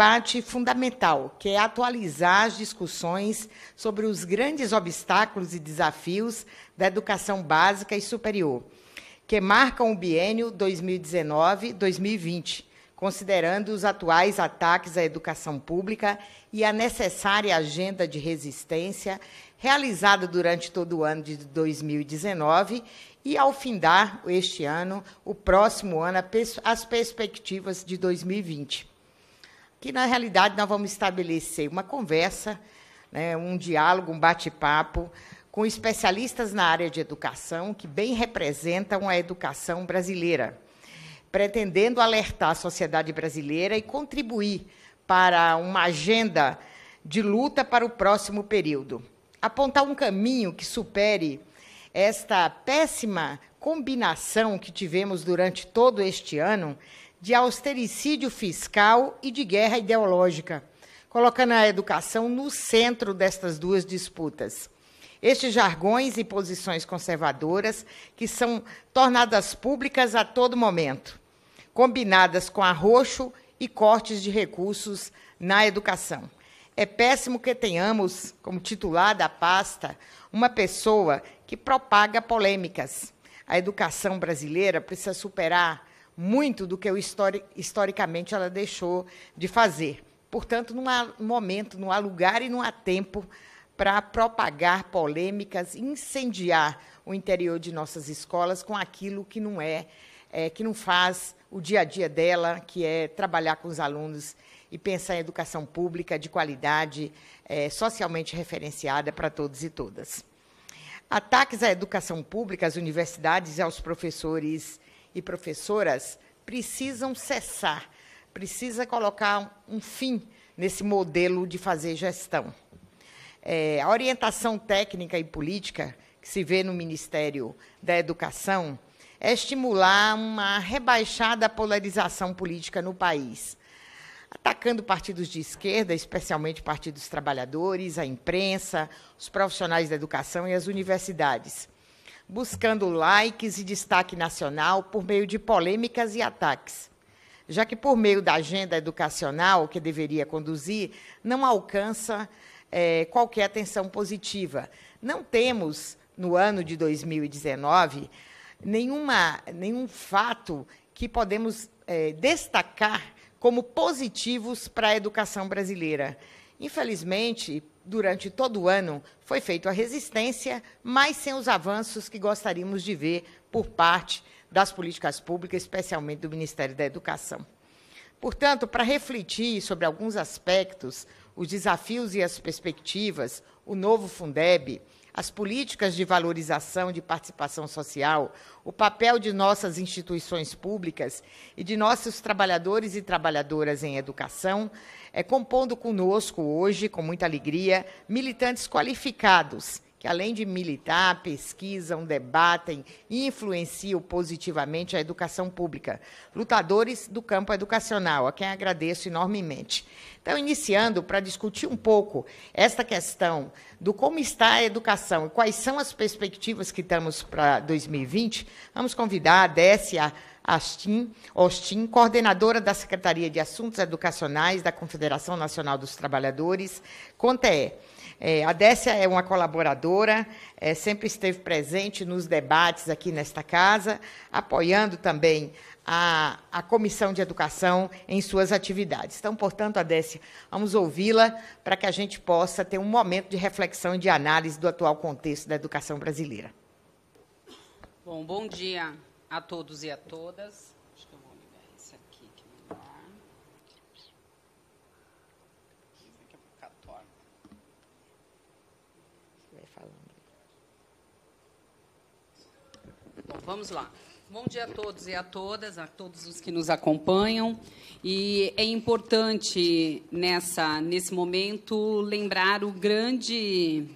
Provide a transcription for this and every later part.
debate fundamental, que é atualizar as discussões sobre os grandes obstáculos e desafios da educação básica e superior, que marcam o biênio 2019-2020, considerando os atuais ataques à educação pública e a necessária agenda de resistência realizada durante todo o ano de 2019 e, ao findar este ano, o próximo ano, as perspectivas de 2020. Que, na realidade, nós vamos estabelecer uma conversa, né, um diálogo, um bate-papo com especialistas na área de educação que bem representam a educação brasileira, pretendendo alertar a sociedade brasileira e contribuir para uma agenda de luta para o próximo período. Apontar um caminho que supere esta péssima combinação que tivemos durante todo este ano de austericídio fiscal e de guerra ideológica, colocando a educação no centro destas duas disputas. Estes jargões e posições conservadoras que são tornadas públicas a todo momento, combinadas com arroxo e cortes de recursos na educação. É péssimo que tenhamos, como titular da pasta, uma pessoa que propaga polêmicas. A educação brasileira precisa superar muito do que historicamente ela deixou de fazer. Portanto, não há momento, não há lugar e não há tempo para propagar polêmicas, incendiar o interior de nossas escolas com aquilo que que não faz o dia a dia dela, que é trabalhar com os alunos e pensar em educação pública de qualidade, socialmente referenciada para todos e todas. Ataques à educação pública, às universidades e aos professores e professoras precisam cessar, precisa colocar um fim nesse modelo de fazer gestão. A orientação técnica e política que se vê no Ministério da Educação é estimular uma rebaixada polarização política no país, atacando partidos de esquerda, especialmente partidos trabalhadores, a imprensa, os profissionais da educação e as universidades, buscando likes e destaque nacional por meio de polêmicas e ataques, já que, por meio da agenda educacional que deveria conduzir, não alcança qualquer atenção positiva. Não temos, no ano de 2019, nenhum fato que podemos destacar como positivos para a educação brasileira. Infelizmente, durante todo o ano, foi feita a resistência, mas sem os avanços que gostaríamos de ver por parte das políticas públicas, especialmente do Ministério da Educação. Portanto, para refletir sobre alguns aspectos, os desafios e as perspectivas, o novo Fundeb, as políticas de valorização de participação social, o papel de nossas instituições públicas e de nossos trabalhadores e trabalhadoras em educação, compondo conosco hoje, com muita alegria, militantes qualificados, que, além de militar, pesquisam, debatem e influenciam positivamente a educação pública, lutadores do campo educacional, a quem agradeço enormemente. Então, iniciando para discutir um pouco esta questão do como está a educação e quais são as perspectivas que temos para 2020, vamos convidar a Décia Austin, coordenadora da Secretaria de Assuntos Educacionais da Confederação Nacional dos Trabalhadores, CONTE. A Décia é uma colaboradora, sempre esteve presente nos debates aqui nesta casa, apoiando também a Comissão de Educação em suas atividades. Então, portanto, a Décia, vamos ouvi-la para que a gente possa ter um momento de reflexão e de análise do atual contexto da educação brasileira. Bom dia a todos e a todas. Acho que eu vou ligar esse aqui, que é melhor. Daqui a pouco torna. Você vai falando. Bom, vamos lá. Bom dia a todos e a todos os que nos acompanham. E é importante, nesse momento, lembrar o grande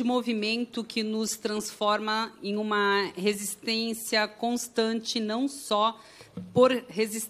movimento que nos transforma em uma resistência constante, não só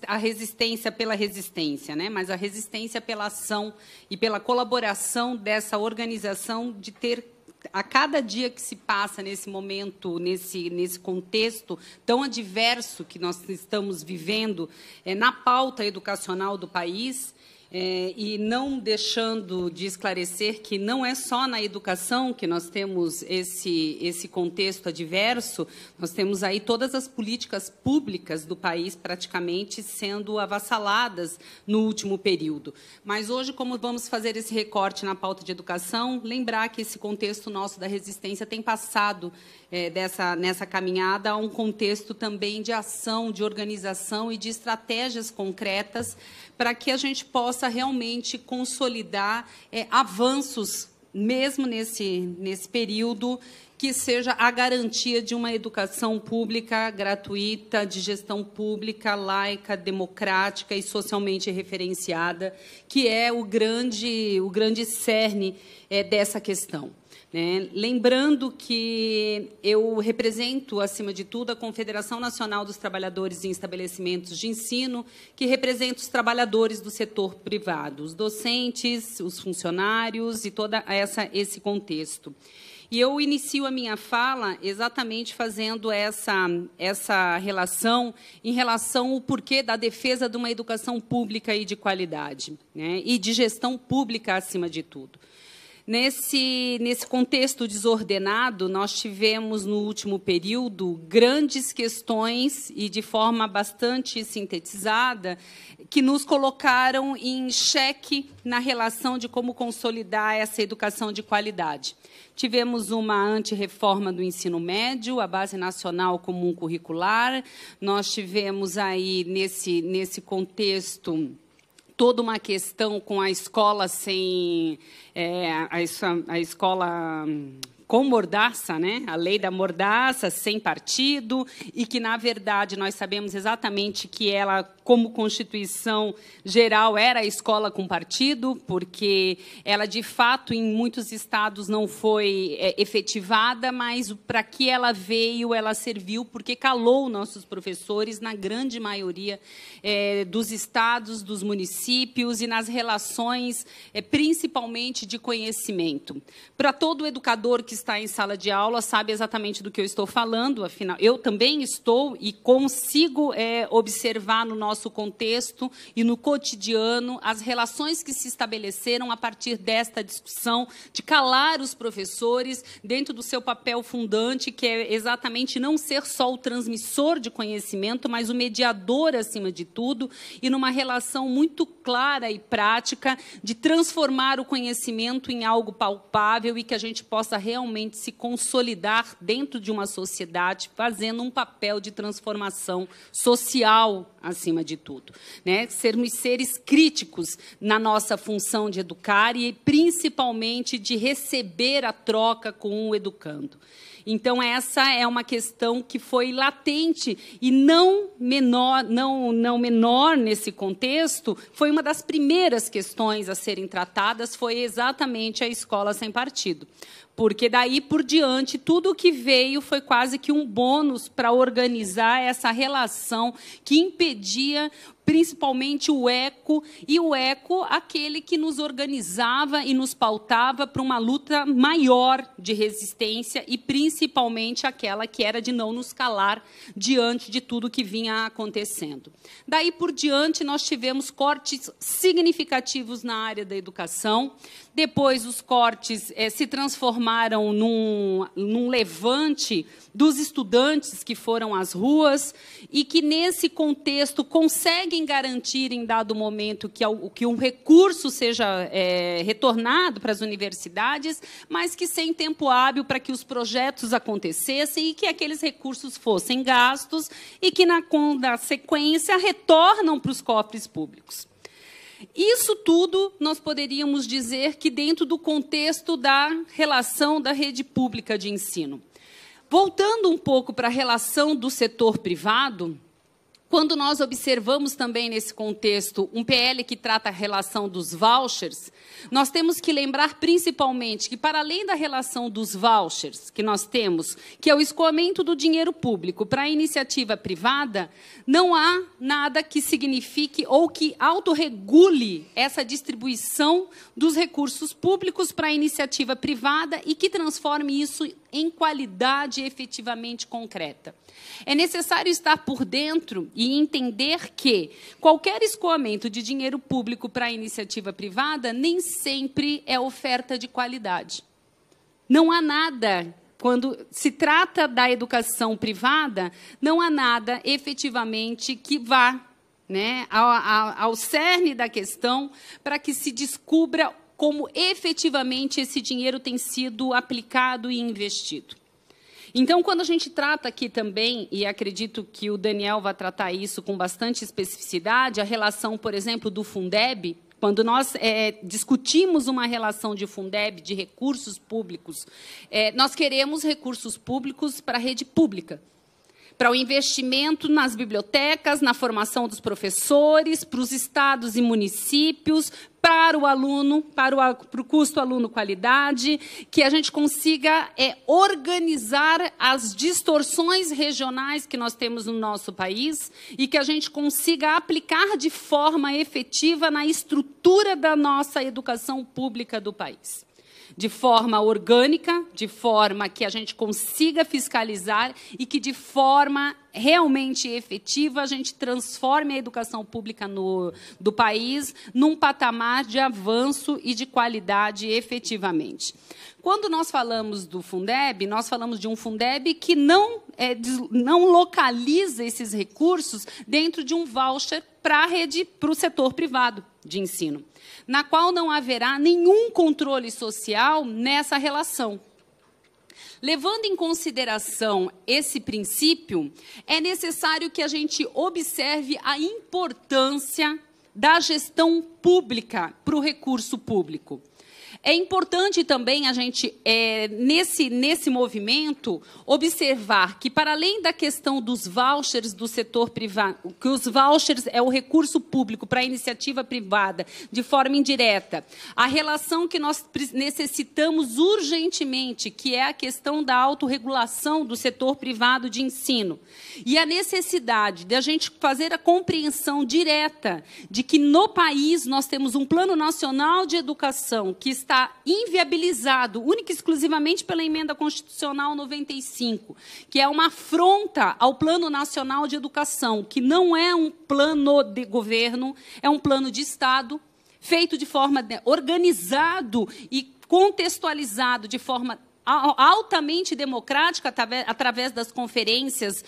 a resistência pela resistência, né, mas a resistência pela ação e pela colaboração dessa organização de ter, a cada dia que se passa nesse momento, nesse contexto tão adverso que nós estamos vivendo na pauta educacional do país, E não deixando de esclarecer que não é só na educação que nós temos esse contexto adverso, nós temos aí todas as políticas públicas do país praticamente sendo avassaladas no último período. Mas hoje, como vamos fazer esse recorte na pauta de educação, lembrar que esse contexto nosso da resistência tem passado nessa caminhada a um contexto também de ação, de organização e de estratégias concretas para que a gente possa realmente consolidar avanços, mesmo nesse período, que seja a garantia de uma educação pública gratuita, de gestão pública, laica, democrática e socialmente referenciada, que é o grande cerne dessa questão. Lembrando que eu represento, acima de tudo, a Confederação Nacional dos Trabalhadores em Estabelecimentos de Ensino, que representa os trabalhadores do setor privado, os docentes, os funcionários e todo esse contexto. E eu inicio a minha fala exatamente fazendo essa relação em relação ao porquê da defesa de uma educação pública e de qualidade, e de gestão pública acima de tudo. Nesse contexto desordenado, nós tivemos, no último período, grandes questões, e de forma bastante sintetizada, que nos colocaram em xeque na relação de como consolidar essa educação de qualidade. Tivemos uma antirreforma do ensino médio, a Base Nacional Comum Curricular. Nós tivemos aí, nesse contexto, toda uma questão com a escola sem... a escola com mordaça, a lei da mordaça, sem partido, e que, na verdade, nós sabemos exatamente que ela, como Constituição Geral, era a escola com partido, porque ela, de fato, em muitos estados não foi efetivada, mas para que ela veio, ela serviu, porque calou nossos professores, na grande maioria dos estados, dos municípios e nas relações, principalmente, de conhecimento. Para todo educador que está em sala de aula sabe exatamente do que eu estou falando, afinal, eu também estou e consigo observar no nosso contexto e no cotidiano as relações que se estabeleceram a partir desta discussão de calar os professores dentro do seu papel fundante, que é exatamente não ser só o transmissor de conhecimento, mas o mediador, acima de tudo, e numa relação muito clara e prática de transformar o conhecimento em algo palpável e que a gente possa realmente se consolidar dentro de uma sociedade, fazendo um papel de transformação social, acima de tudo. Sermos seres críticos na nossa função de educar e, principalmente, de receber a troca com o educando. Então, essa é uma questão que foi latente e não menor nesse contexto, foi uma das primeiras questões a serem tratadas, foi exatamente a escola sem partido. Porque, daí por diante, tudo o que veio foi quase que um bônus para organizar essa relação que impedia, principalmente, o eco, e o eco, aquele que nos organizava e nos pautava para uma luta maior de resistência e, principalmente, aquela que era de não nos calar diante de tudo que vinha acontecendo. Daí por diante, nós tivemos cortes significativos na área da educação. Depois, os cortes se transformaram num levante dos estudantes que foram às ruas e que, nesse contexto, conseguem garantir, em dado momento, que um recurso seja retornado para as universidades, mas que sem tempo hábil para que os projetos acontecessem e que aqueles recursos fossem gastos e que, na sequência, retornam para os cofres públicos. Isso tudo nós poderíamos dizer que dentro do contexto da relação da rede pública de ensino. Voltando um pouco para a relação do setor privado, quando nós observamos também nesse contexto um PL que trata a relação dos vouchers, nós temos que lembrar principalmente que, para além da relação dos vouchers que nós temos, que é o escoamento do dinheiro público para a iniciativa privada, não há nada que signifique ou que autorregule essa distribuição dos recursos públicos para a iniciativa privada e que transforme isso em qualidade efetivamente concreta. É necessário estar por dentro e entender que qualquer escoamento de dinheiro público para a iniciativa privada nem sempre é oferta de qualidade. Não há nada, quando se trata da educação privada, não há nada efetivamente que vá, né, ao cerne da questão para que se descubra como efetivamente esse dinheiro tem sido aplicado e investido. Então, quando a gente trata aqui também, e acredito que o Daniel vai tratar isso com bastante especificidade, a relação, por exemplo, do Fundeb, quando nós discutimos uma relação de Fundeb, de recursos públicos, nós queremos recursos públicos para a rede pública, para o investimento nas bibliotecas, na formação dos professores, para os estados e municípios, para o aluno, para o custo aluno-qualidade, que a gente consiga organizar as distorções regionais que nós temos no nosso país e que a gente consiga aplicar de forma efetiva na estrutura da nossa educação pública do país. De forma orgânica, de forma que a gente consiga fiscalizar e que, de forma realmente efetiva, a gente transforme a educação pública do país num patamar de avanço e de qualidade efetivamente. Quando nós falamos do Fundeb, nós falamos de um Fundeb que não localiza esses recursos dentro de um voucher para o setor privado de ensino, na qual não haverá nenhum controle social nessa relação. Levando em consideração esse princípio, é necessário que a gente observe a importância da gestão pública para o recurso público. É importante também a gente, nesse movimento, observar que, para além da questão dos vouchers do setor privado, que os vouchers é o recurso público para a iniciativa privada, de forma indireta, a relação que nós necessitamos urgentemente, que é a questão da autorregulação do setor privado de ensino, e a necessidade de a gente fazer a compreensão direta de que, no país, nós temos um Plano Nacional de Educação que está inviabilizado, única e exclusivamente pela Emenda Constitucional 95, que é uma afronta ao Plano Nacional de Educação, que não é um plano de governo, é um plano de Estado, feito de forma organizado e contextualizado de forma altamente democrática, através das conferências,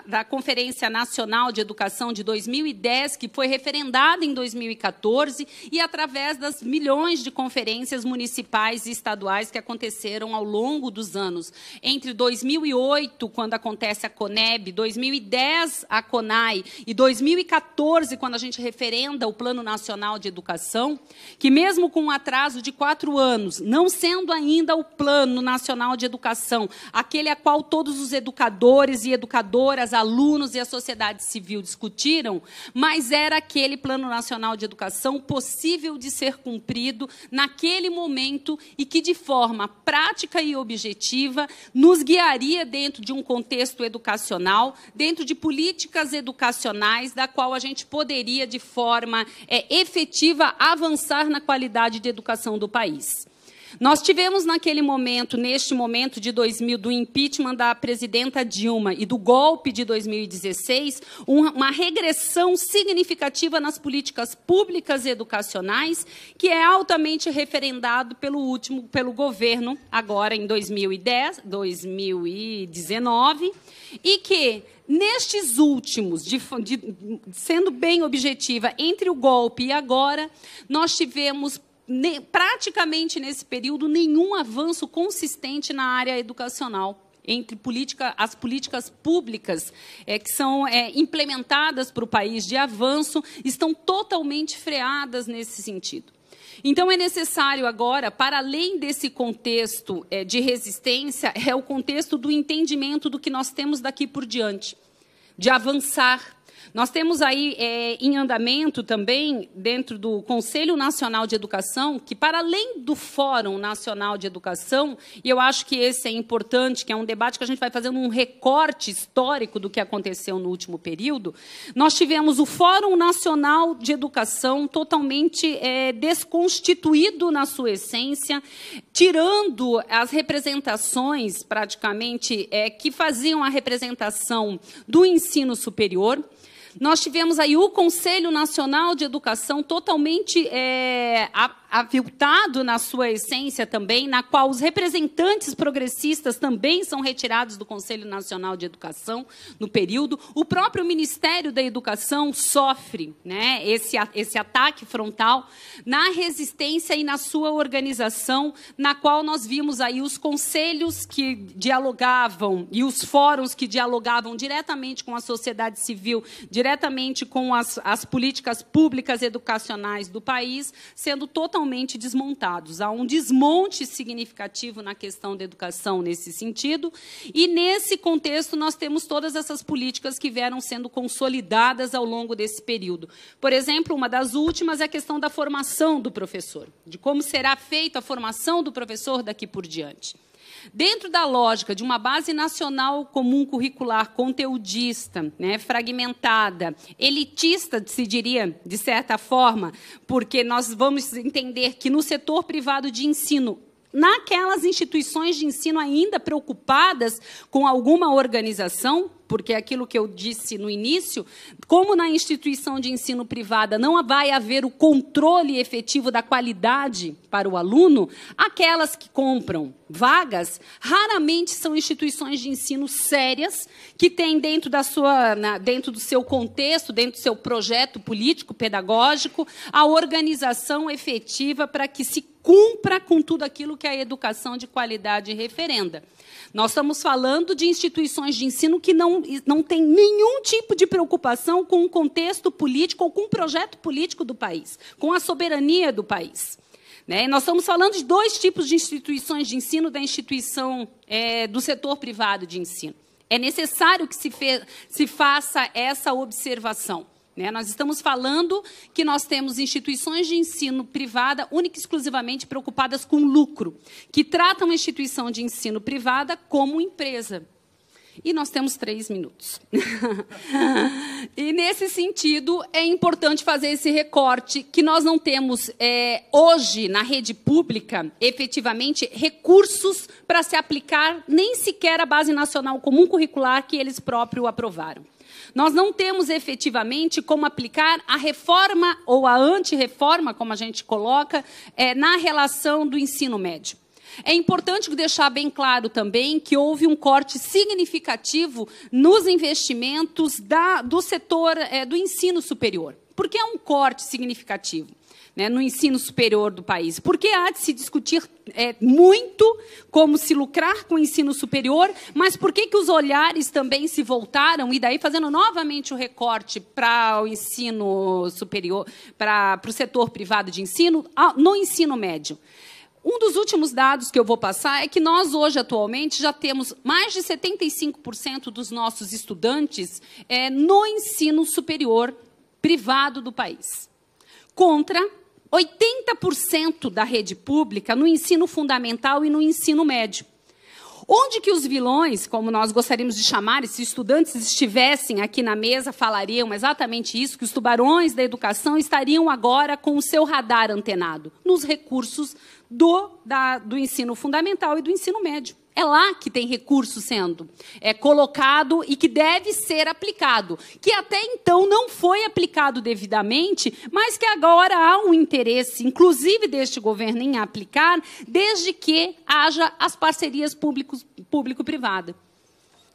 da Conferência Nacional de Educação de 2010, que foi referendada em 2014, e através das milhões de conferências municipais e estaduais que aconteceram ao longo dos anos. Entre 2008, quando acontece a CONEB, 2010, a CONAI, e 2014, quando a gente referenda o Plano Nacional de Educação, que mesmo com um atraso de 4 anos, não sendo ainda o Plano Nacional de Educação, aquele a qual todos os educadores e educadoras, alunos e a sociedade civil discutiram, mas era aquele Plano Nacional de Educação possível de ser cumprido naquele momento e que, de forma prática e objetiva, nos guiaria dentro de um contexto educacional, dentro de políticas educacionais, da qual a gente poderia, de forma efetiva, avançar na qualidade de educação do país. Nós tivemos naquele momento, neste momento de 2000, do impeachment da presidenta Dilma e do golpe de 2016, uma regressão significativa nas políticas públicas educacionais, que é altamente referendado pelo governo, agora em 2019, e que, nestes últimos, sendo bem objetiva, entre o golpe e agora, nós tivemos praticamente nesse período nenhum avanço consistente na área educacional. Entre as políticas públicas que são implementadas para o país de avanço estão totalmente freadas nesse sentido. Então, é necessário agora, para além desse contexto de resistência, é o contexto do entendimento do que nós temos daqui por diante, de avançar, Nós temos aí em andamento também, dentro do Conselho Nacional de Educação, que, para além do Fórum Nacional de Educação, e eu acho que esse é importante, que é um debate que a gente vai fazendo um recorte histórico do que aconteceu no último período, nós tivemos o Fórum Nacional de Educação totalmente desconstituído na sua essência, tirando as representações, praticamente, que faziam a representação do ensino superior. Nós tivemos aí o Conselho Nacional de Educação totalmente aviltado na sua essência também, na qual os representantes progressistas também são retirados do Conselho Nacional de Educação no período. O próprio Ministério da Educação sofre, né, esse ataque frontal na resistência e na sua organização, na qual nós vimos aí os conselhos que dialogavam e os fóruns que dialogavam diretamente com a sociedade civil, diretamente com as políticas públicas educacionais do país, sendo totalmente desmontados. Há um desmonte significativo na questão da educação nesse sentido, e, nesse contexto, nós temos todas essas políticas que vieram sendo consolidadas ao longo desse período. Por exemplo, uma das últimas é a questão da formação do professor, de como será feita a formação do professor daqui por diante. Dentro da lógica de uma base nacional comum curricular conteudista, né, fragmentada, elitista, se diria, de certa forma, porque nós vamos entender que no setor privado de ensino, naquelas instituições de ensino ainda preocupadas com alguma organização, porque é aquilo que eu disse no início, como na instituição de ensino privada não vai haver o controle efetivo da qualidade para o aluno, aquelas que compram vagas raramente são instituições de ensino sérias, que têm dentro do seu contexto, dentro do seu projeto político-pedagógico, a organização efetiva para que se cumpra com tudo aquilo que a educação de qualidade referenda. Nós estamos falando de instituições de ensino que não têm nenhum tipo de preocupação com o contexto político ou com o projeto político do país, com a soberania do país. Né? Nós estamos falando de dois tipos de instituições de ensino, da instituição do setor privado de ensino. É necessário que se faça essa observação. Né? Nós estamos falando que nós temos instituições de ensino privada única e exclusivamente preocupadas com lucro, que tratam a instituição de ensino privada como empresa. E nós temos 3 minutos. E, nesse sentido, é importante fazer esse recorte, que nós não temos, hoje, na rede pública, efetivamente, recursos para se aplicar nem sequer a Base Nacional Comum Curricular que eles próprios aprovaram. Nós não temos, efetivamente, como aplicar a reforma ou a antirreforma, como a gente coloca, na relação do ensino médio. É importante deixar bem claro também que houve um corte significativo nos investimentos do setor do ensino superior. Por que é um corte significativo, né, no ensino superior do país? Porque há de se discutir muito como se lucrar com o ensino superior, mas por que os olhares também se voltaram, e daí fazendo novamente o recorte para o ensino superior, para o setor privado de ensino, no ensino médio? Um dos últimos dados que eu vou passar é que nós, hoje, atualmente, já temos mais de 75% dos nossos estudantes no ensino superior privado do país, contra 80% da rede pública no ensino fundamental e no ensino médio. Onde que os vilões, como nós gostaríamos de chamar, e se estudantes estivessem aqui na mesa, falariam exatamente isso, que os tubarões da educação estariam agora com o seu radar antenado nos recursos do ensino fundamental e do ensino médio. É lá que tem recurso sendo colocado e que deve ser aplicado, que até então não foi aplicado devidamente, mas que agora há um interesse, inclusive deste governo, em aplicar, desde que haja as parcerias público-privada.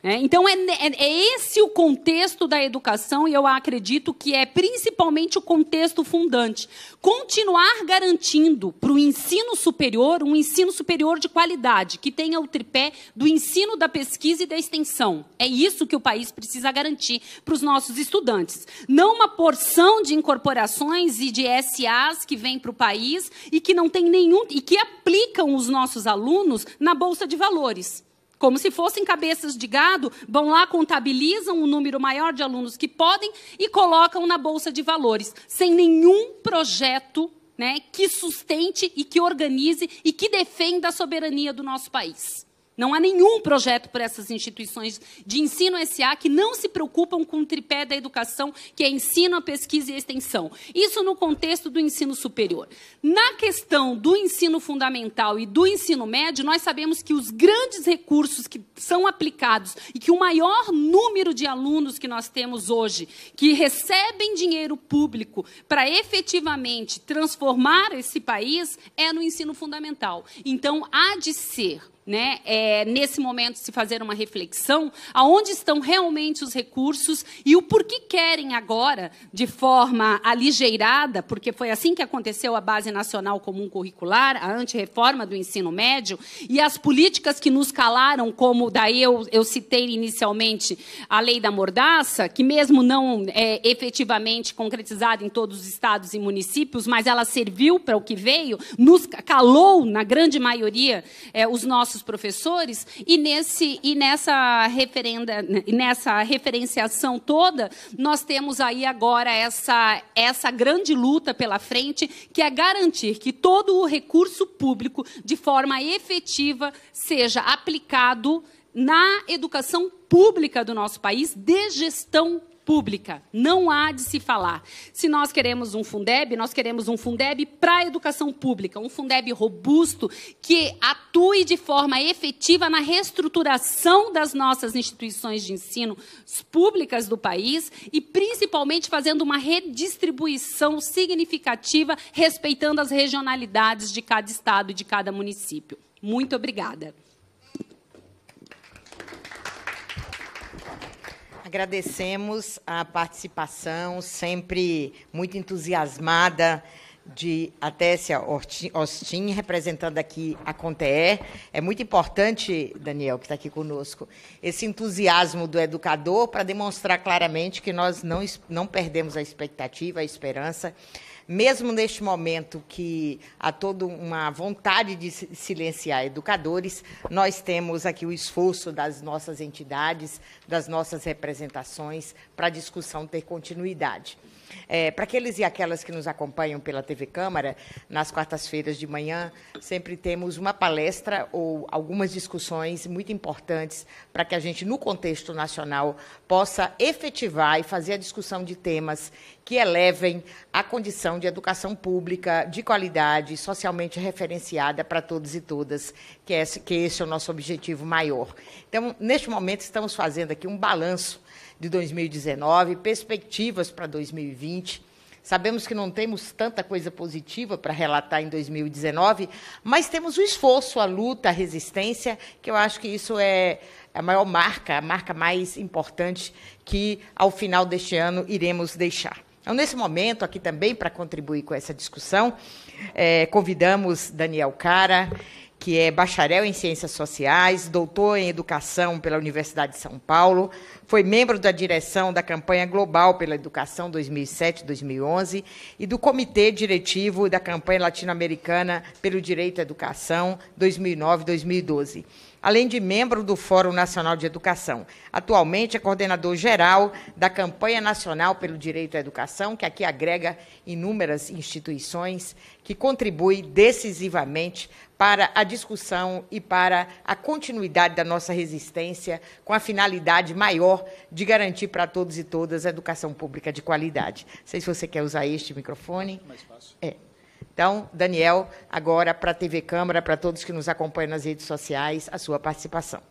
Então, é esse o contexto da educação, e eu acredito que é principalmente o contexto fundante. Continuar garantindo para o ensino superior, um ensino superior de qualidade, que tenha o tripé do ensino, da pesquisa e da extensão. É isso que o país precisa garantir para os nossos estudantes. Não uma porção de incorporações e de SAs que vêm para o país e que não tem nenhum, e que aplicam os nossos alunos na Bolsa de Valores. Como se fossem cabeças de gado, vão lá, contabilizam um número maior de alunos que podem e colocam na Bolsa de Valores, sem nenhum projeto, né, que sustente e que organize e que defenda a soberania do nosso país. Não há nenhum projeto para essas instituições de ensino SA que não se preocupam com o tripé da educação, que é ensino, a pesquisa e a extensão. Isso no contexto do ensino superior. Na questão do ensino fundamental e do ensino médio, nós sabemos que os grandes recursos que são aplicados e que o maior número de alunos que nós temos hoje, que recebem dinheiro público para efetivamente transformar esse país, é no ensino fundamental. Então, há de ser, né, nesse momento, se fazer uma reflexão aonde estão realmente os recursos e o porquê querem agora, de forma aligeirada, porque foi assim que aconteceu a Base Nacional Comum Curricular, a antirreforma do ensino médio, e as políticas que nos calaram, como daí eu citei inicialmente a Lei da Mordaça, que mesmo não é efetivamente concretizada em todos os estados e municípios, mas ela serviu para o que veio, nos calou, na grande maioria, os nossos professores, e nessa referenciação toda, nós temos aí agora essa grande luta pela frente, que é garantir que todo o recurso público, de forma efetiva, seja aplicado na educação pública do nosso país, de gestão pública. Não há de se falar. Se nós queremos um Fundeb, nós queremos um Fundeb para a educação pública, um Fundeb robusto, que atue de forma efetiva na reestruturação das nossas instituições de ensino públicas do país e, principalmente, fazendo uma redistribuição significativa, respeitando as regionalidades de cada estado e de cada município. Muito obrigada. Agradecemos a participação sempre muito entusiasmada de Atécia Ostin, representando aqui a CONTEE. É muito importante, Daniel, que está aqui conosco, esse entusiasmo do educador para demonstrar claramente que nós não perdemos a expectativa, a esperança, mesmo neste momento que há toda uma vontade de silenciar educadores, nós temos aqui o esforço das nossas entidades, das nossas representações, para a discussão ter continuidade. Para aqueles e aquelas que nos acompanham pela TV Câmara, nas quartas-feiras de manhã, sempre temos uma palestra ou algumas discussões muito importantes para que a gente, no contexto nacional, possa efetivar e fazer a discussão de temas que elevem a condição de educação pública, de qualidade, socialmente referenciada para todos e todas, que esse é o nosso objetivo maior. Então, neste momento, estamos fazendo aqui um balanço de 2019, perspectivas para 2020. Sabemos que não temos tanta coisa positiva para relatar em 2019, mas temos o esforço, a luta, a resistência, que eu acho que isso é a maior marca, a marca mais importante que, ao final deste ano, iremos deixar. Então, nesse momento, aqui também, para contribuir com essa discussão, convidamos Daniel Cara, que é bacharel em Ciências Sociais, doutor em Educação pela Universidade de São Paulo, foi membro da direção da Campanha Global pela Educação 2007-2011 e do Comitê Diretivo da Campanha Latino-Americana pelo Direito à Educação 2009-2012. Além de membro do Fórum Nacional de Educação. Atualmente é coordenador geral da Campanha Nacional pelo Direito à Educação, que aqui agrega inúmeras instituições que contribuem decisivamente para a discussão e para a continuidade da nossa resistência, com a finalidade maior de garantir para todos e todas a educação pública de qualidade. Não sei se você quer usar este microfone. Mais fácil. Então, Daniel, agora para a TV Câmara, para todos que nos acompanham nas redes sociais, a sua participação.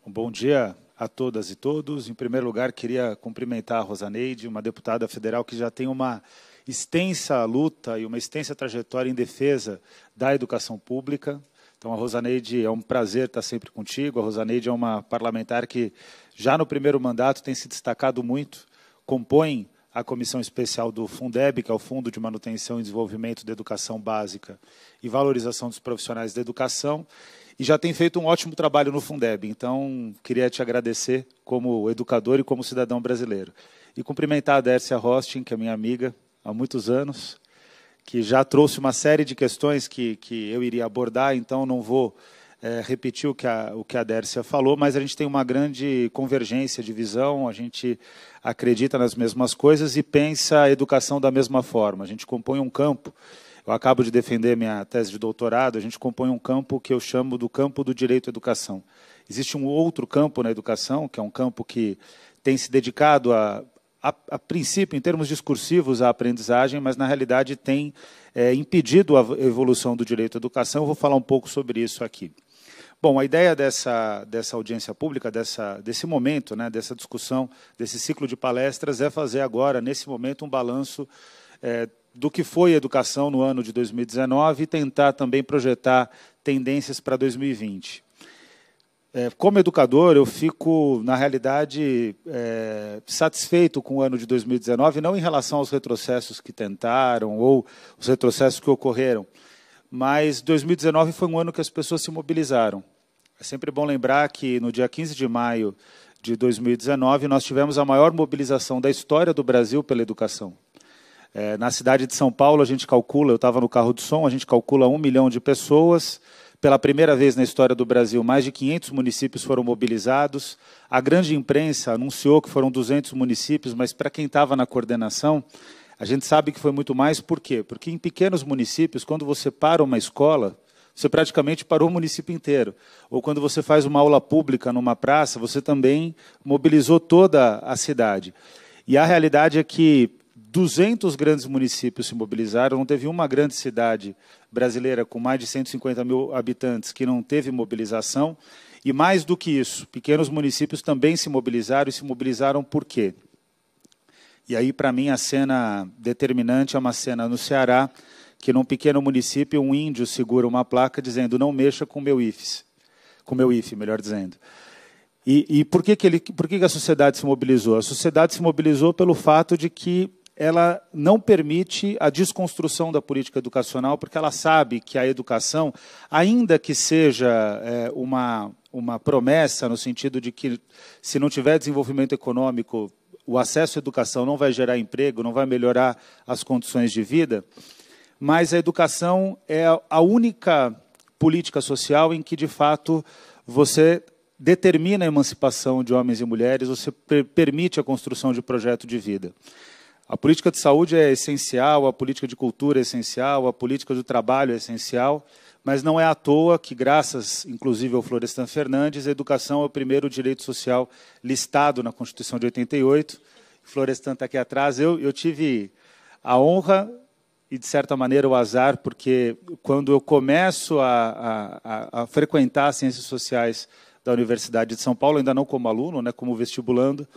Bom dia a todas e todos. Em primeiro lugar, queria cumprimentar a Rosaneide, uma deputada federal que já tem uma extensa luta e uma extensa trajetória em defesa da educação pública. Então, a Rosaneide, é um prazer estar sempre contigo. A Rosaneide é uma parlamentar que, já no primeiro mandato, tem se destacado muito, compõe a Comissão Especial do Fundeb, que é o Fundo de Manutenção e Desenvolvimento da Educação Básica e Valorização dos Profissionais da Educação, e já tem feito um ótimo trabalho no Fundeb. Então, queria te agradecer como educador e como cidadão brasileiro. E cumprimentar a Dércia Rostin, que é minha amiga há muitos anos, que já trouxe uma série de questões que eu iria abordar, então não vou repetir o que a Dércia falou, mas a gente tem uma grande convergência de visão, a gente acredita nas mesmas coisas e pensa a educação da mesma forma. A gente compõe um campo, eu acabo de defender minha tese de doutorado, a gente compõe um campo que eu chamo do campo do direito à educação. Existe um outro campo na educação, que é um campo que tem se dedicado a princípio, em termos discursivos, à aprendizagem, mas, na realidade, tem impedido a evolução do direito à educação. Eu vou falar um pouco sobre isso aqui. Bom, a ideia dessa audiência pública, desse momento, né, dessa discussão, desse ciclo de palestras, é fazer agora, nesse momento, um balanço do que foi a educação no ano de 2019 e tentar também projetar tendências para 2020. Como educador, eu fico, na realidade, satisfeito com o ano de 2019, não em relação aos retrocessos que tentaram ou os retrocessos que ocorreram, mas 2019 foi um ano que as pessoas se mobilizaram. É sempre bom lembrar que, no dia 15 de maio de 2019, nós tivemos a maior mobilização da história do Brasil pela educação. Na cidade de São Paulo, a gente calcula, eu estava no carro de som, a gente calcula 1 milhão de pessoas. Pela primeira vez na história do Brasil, mais de 500 municípios foram mobilizados. A grande imprensa anunciou que foram 200 municípios, mas para quem estava na coordenação, a gente sabe que foi muito mais. Por quê? Porque em pequenos municípios, quando você para uma escola, você praticamente parou o município inteiro. Ou quando você faz uma aula pública numa praça, você também mobilizou toda a cidade. E a realidade é que 200 grandes municípios se mobilizaram, não teve uma grande cidade brasileira com mais de 150 mil habitantes que não teve mobilização, e mais do que isso, pequenos municípios também se mobilizaram, e se mobilizaram por quê? E aí, para mim, a cena determinante é uma cena no Ceará, que num pequeno município, um índio segura uma placa dizendo: não mexa com o meu IFE, melhor dizendo. E por que a sociedade se mobilizou? A sociedade se mobilizou pelo fato de que ela não permite a desconstrução da política educacional, porque ela sabe que a educação, ainda que seja uma promessa, no sentido de que, se não tiver desenvolvimento econômico, o acesso à educação não vai gerar emprego, não vai melhorar as condições de vida, mas a educação é a única política social em que, de fato, você determina a emancipação de homens e mulheres, você permite a construção de projeto de vida. A política de saúde é essencial, a política de cultura é essencial, a política do trabalho é essencial, mas não é à toa que, graças, inclusive, ao Florestan Fernandes, a educação é o primeiro direito social listado na Constituição de 88. O Florestan está aqui atrás. Eu tive a honra e, de certa maneira, o azar, porque quando eu começo a frequentar as ciências sociais da Universidade de São Paulo, ainda não como aluno, né, como vestibulando,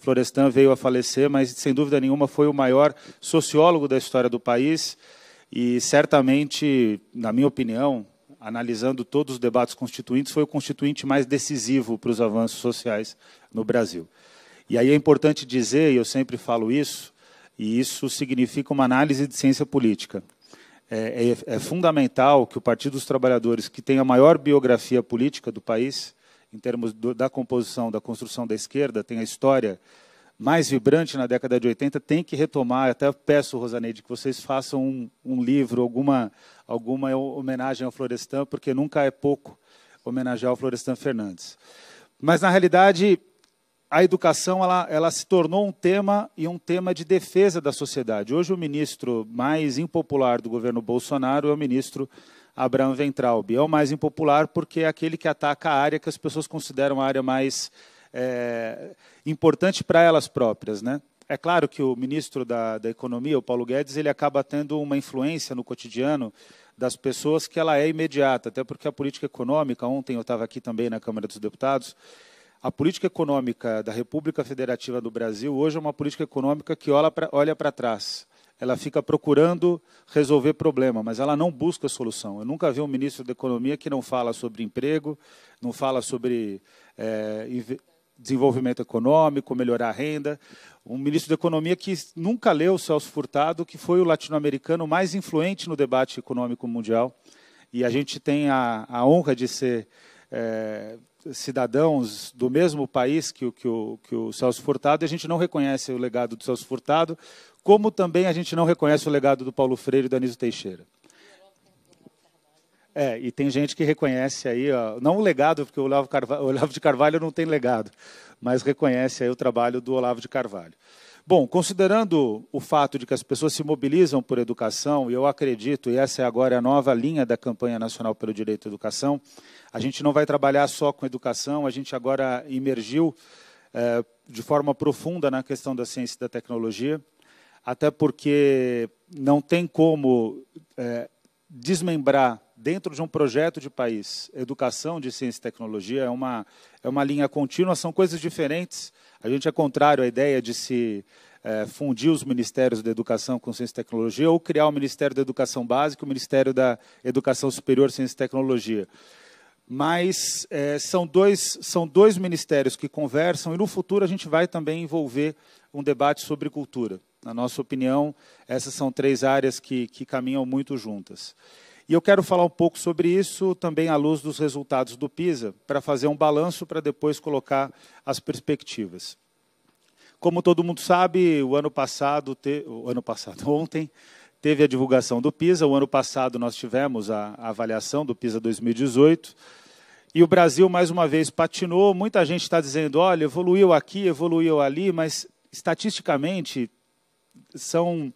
Florestan veio a falecer, mas, sem dúvida nenhuma, foi o maior sociólogo da história do país e, certamente, na minha opinião, analisando todos os debates constituintes, foi o constituinte mais decisivo para os avanços sociais no Brasil. E aí é importante dizer, e eu sempre falo isso, e isso significa uma análise de ciência política. É fundamental que o Partido dos Trabalhadores, que tem a maior biografia política do país, em termos da composição, da construção da esquerda, tem a história mais vibrante na década de 80, tem que retomar. Até peço, Rosaneide, que vocês façam um livro, alguma homenagem ao Florestan, porque nunca é pouco homenagear o Florestan Fernandes. Mas, na realidade, a educação ela se tornou um tema de defesa da sociedade. Hoje, o ministro mais impopular do governo Bolsonaro é o ministro Abraham Weintraub. É o mais impopular porque é aquele que ataca a área que as pessoas consideram a área mais importante para elas próprias, né? É claro que o ministro da Economia, o Paulo Guedes, ele acaba tendo uma influência no cotidiano das pessoas que ela é imediata, até porque a política econômica, ontem eu estava aqui também na Câmara dos Deputados, a política econômica da República Federativa do Brasil hoje é uma política econômica que olha para trás. Ela fica procurando resolver problema, mas ela não busca solução. Eu nunca vi um ministro da Economia que não fala sobre emprego, não fala sobre desenvolvimento econômico, melhorar a renda. Um ministro da Economia que nunca leu o Celso Furtado, que foi o latino-americano mais influente no debate econômico mundial. E a gente tem a honra de ser cidadãos do mesmo país que o Celso Furtado, e a gente não reconhece o legado do Celso Furtado, como também a gente não reconhece o legado do Paulo Freire e do Anísio Teixeira. E tem gente que reconhece aí, ó, não o legado, porque o Olavo de Carvalho não tem legado, mas reconhece aí o trabalho do Olavo de Carvalho. Bom, considerando o fato de que as pessoas se mobilizam por educação, e eu acredito, e essa é agora a nova linha da campanha nacional pelo direito à educação, a gente não vai trabalhar só com educação, a gente agora imergiu de forma profunda na questão da ciência e da tecnologia, até porque não tem como desmembrar dentro de um projeto de país educação de ciência e tecnologia, é uma linha contínua, são coisas diferentes. A gente é contrário à ideia de se fundir os ministérios da educação com ciência e tecnologia ou criar o Ministério da Educação Básica e o Ministério da Educação Superior, Ciência e Tecnologia. Mas são dois ministérios que conversam e no futuro a gente vai também envolver um debate sobre cultura. Na nossa opinião, essas são 3 áreas que caminham muito juntas. E eu quero falar um pouco sobre isso também à luz dos resultados do PISA, para fazer um balanço para depois colocar as perspectivas. Como todo mundo sabe, ontem, teve a divulgação do PISA. O ano passado nós tivemos a avaliação do PISA 2018. E o Brasil, mais uma vez, patinou. Muita gente está dizendo, olha, evoluiu aqui, evoluiu ali, mas, estatisticamente, são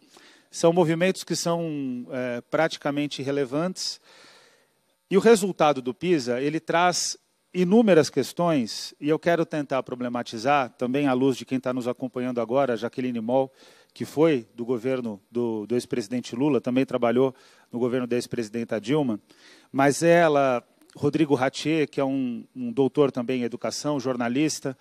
movimentos que são praticamente irrelevantes. E o resultado do PISA, ele traz inúmeras questões, e eu quero tentar problematizar, também à luz de quem está nos acompanhando agora, Jaqueline Moll, que foi do governo do ex-presidente Lula, também trabalhou no governo da ex-presidenta Dilma, mas ela, Rodrigo Ratier, que é um doutor também em educação, jornalista,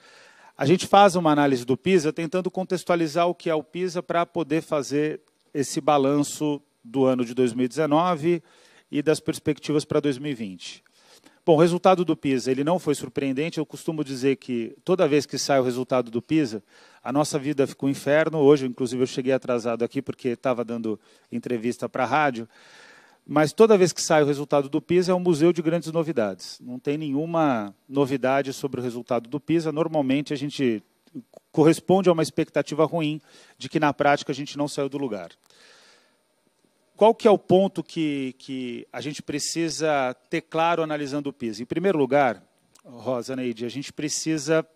a gente faz uma análise do PISA tentando contextualizar o que é o PISA para poder fazer esse balanço do ano de 2019 e das perspectivas para 2020. Bom, o resultado do PISA ele não foi surpreendente. Eu costumo dizer que toda vez que sai o resultado do PISA, a nossa vida fica um inferno. Hoje, inclusive, eu cheguei atrasado aqui porque estava dando entrevista para a rádio. Mas toda vez que sai o resultado do PISA é um museu de grandes novidades. Não tem nenhuma novidade sobre o resultado do PISA. Normalmente, a gente corresponde a uma expectativa ruim de que, na prática, a gente não saiu do lugar. Qual que é o ponto que a gente precisa ter claro analisando o PISA? Em primeiro lugar, Rosa Neide, a gente precisa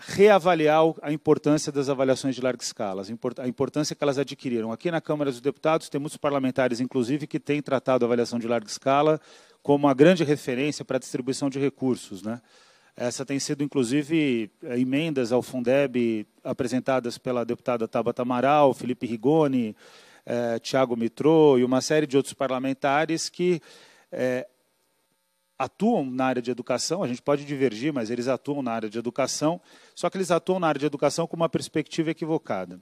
reavaliar a importância das avaliações de larga escala, a importância que elas adquiriram. Aqui na Câmara dos Deputados tem muitos parlamentares, inclusive, que têm tratado a avaliação de larga escala como a grande referência para a distribuição de recursos, né? Essa tem sido, inclusive, emendas ao Fundeb apresentadas pela deputada Tabata Amaral, Felipe Rigoni, Tiago Mitrô e uma série de outros parlamentares que atuam na área de educação. A gente pode divergir, mas eles atuam na área de educação, só que eles atuam na área de educação com uma perspectiva equivocada.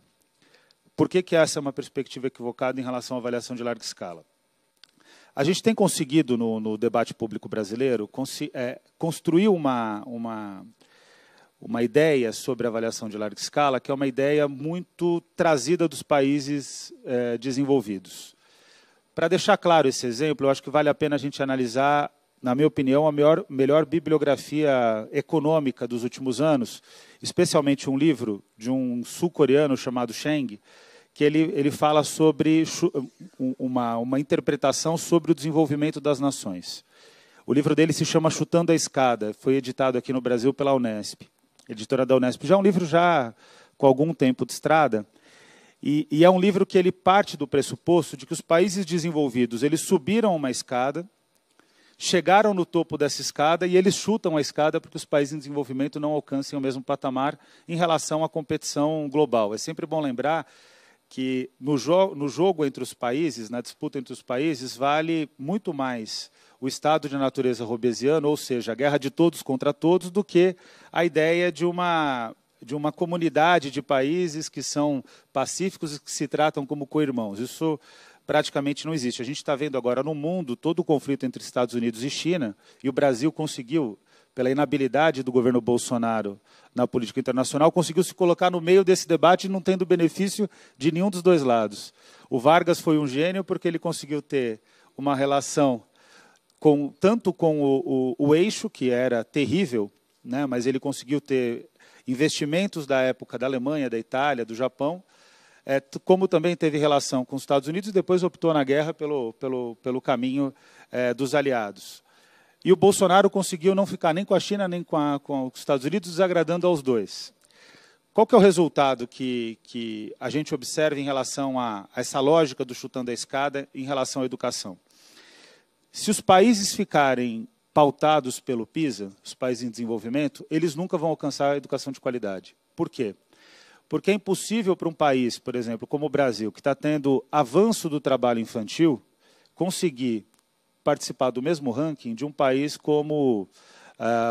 Por que essa é uma perspectiva equivocada em relação à avaliação de larga escala? A gente tem conseguido, no debate público brasileiro, construir uma ideia sobre avaliação de larga escala, que é uma ideia muito trazida dos países desenvolvidos. Para deixar claro esse exemplo, eu acho que vale a pena a gente analisar, na minha opinião, a melhor bibliografia econômica dos últimos anos, especialmente um livro de um sul-coreano chamado Cheng, que ele fala sobre uma interpretação sobre o desenvolvimento das nações. O livro dele se chama Chutando a Escada, foi editado aqui no Brasil pela Unesp, editora da Unesp. Já é um livro já com algum tempo de estrada, e é um livro que ele parte do pressuposto de que os países desenvolvidos eles subiram uma escada, chegaram no topo dessa escada e eles chutam a escada porque os países em desenvolvimento não alcancem o mesmo patamar em relação à competição global. É sempre bom lembrar que no jogo entre os países, na disputa entre os países, vale muito mais o estado de natureza hobbesiano, ou seja, a guerra de todos contra todos, do que a ideia de uma comunidade de países que são pacíficos e que se tratam como co-irmãos. Isso praticamente não existe. A gente está vendo agora no mundo todo o conflito entre Estados Unidos e China, e o Brasil conseguiu, pela inabilidade do governo Bolsonaro na política internacional, conseguiu se colocar no meio desse debate, não tendo benefício de nenhum dos dois lados. O Vargas foi um gênio porque ele conseguiu ter uma relação tanto com o eixo, que era terrível, né, mas ele conseguiu ter investimentos da época da Alemanha, da Itália, do Japão, como também teve relação com os Estados Unidos e depois optou na guerra pelo caminho dos aliados. E o Bolsonaro conseguiu não ficar nem com a China nem com os Estados Unidos, desagradando aos dois. Qual que é o resultado que a gente observa em relação a essa lógica do chutando a escada em relação à educação? Se os países ficarem pautados pelo PISA, os países em desenvolvimento, eles nunca vão alcançar a educação de qualidade. Por quê? Porque é impossível para um país, por exemplo, como o Brasil, que está tendo avanço do trabalho infantil, conseguir participar do mesmo ranking de um país como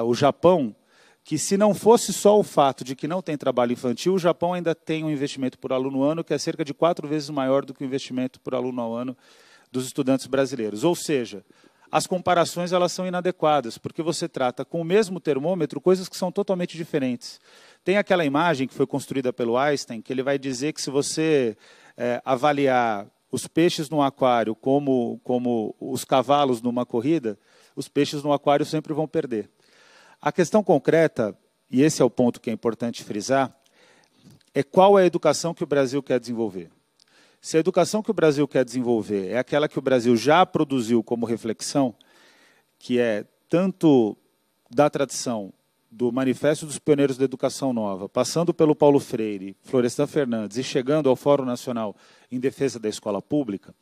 o Japão, que se não fosse só o fato de que não tem trabalho infantil, o Japão ainda tem um investimento por aluno ano que é cerca de 4 vezes maior do que o investimento por aluno ao ano dos estudantes brasileiros. Ou seja, as comparações elas são inadequadas, porque você trata com o mesmo termômetro coisas que são totalmente diferentes. Tem aquela imagem que foi construída pelo Einstein, que ele vai dizer que se você avaliar os peixes no aquário como os cavalos numa corrida, os peixes no aquário sempre vão perder. A questão concreta, e esse é o ponto que é importante frisar, é qual é a educação que o Brasil quer desenvolver. Se a educação que o Brasil quer desenvolver é aquela que o Brasil já produziu como reflexão, que é tanto da tradição do Manifesto dos Pioneiros da Educação Nova, passando pelo Paulo Freire, Florestan Fernandes e chegando ao Fórum Nacional em Defesa da Escola Pública,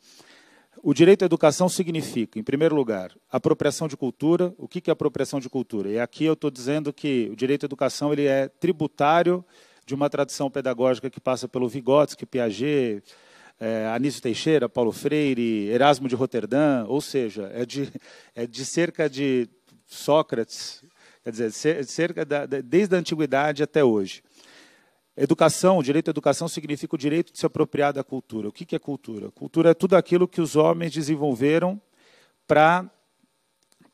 o direito à educação significa, em primeiro lugar, apropriação de cultura. O que é apropriação de cultura? E aqui eu estou dizendo que o direito à educação ele é tributário de uma tradição pedagógica que passa pelo Vygotsky, Piaget, Anísio Teixeira, Paulo Freire, Erasmo de Roterdã, ou seja, é de cerca de Sócrates, quer dizer, desde a antiguidade até hoje. Educação, o direito à educação significa o direito de se apropriar da cultura. O que é cultura? Cultura é tudo aquilo que os homens desenvolveram para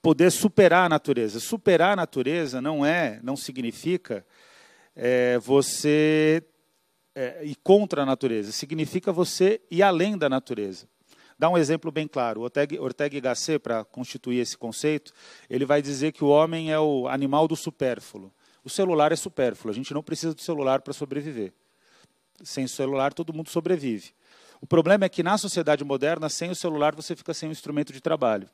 poder superar a natureza. Superar a natureza não significa você ir contra a natureza, significa você ir além da natureza. Dá um exemplo bem claro. Ortega y Gasset, para constituir esse conceito, ele vai dizer que o homem é o animal do supérfluo. O celular é supérfluo, a gente não precisa do celular para sobreviver. Sem celular, todo mundo sobrevive. O problema é que, na sociedade moderna, sem o celular, você fica sem um instrumento de trabalho.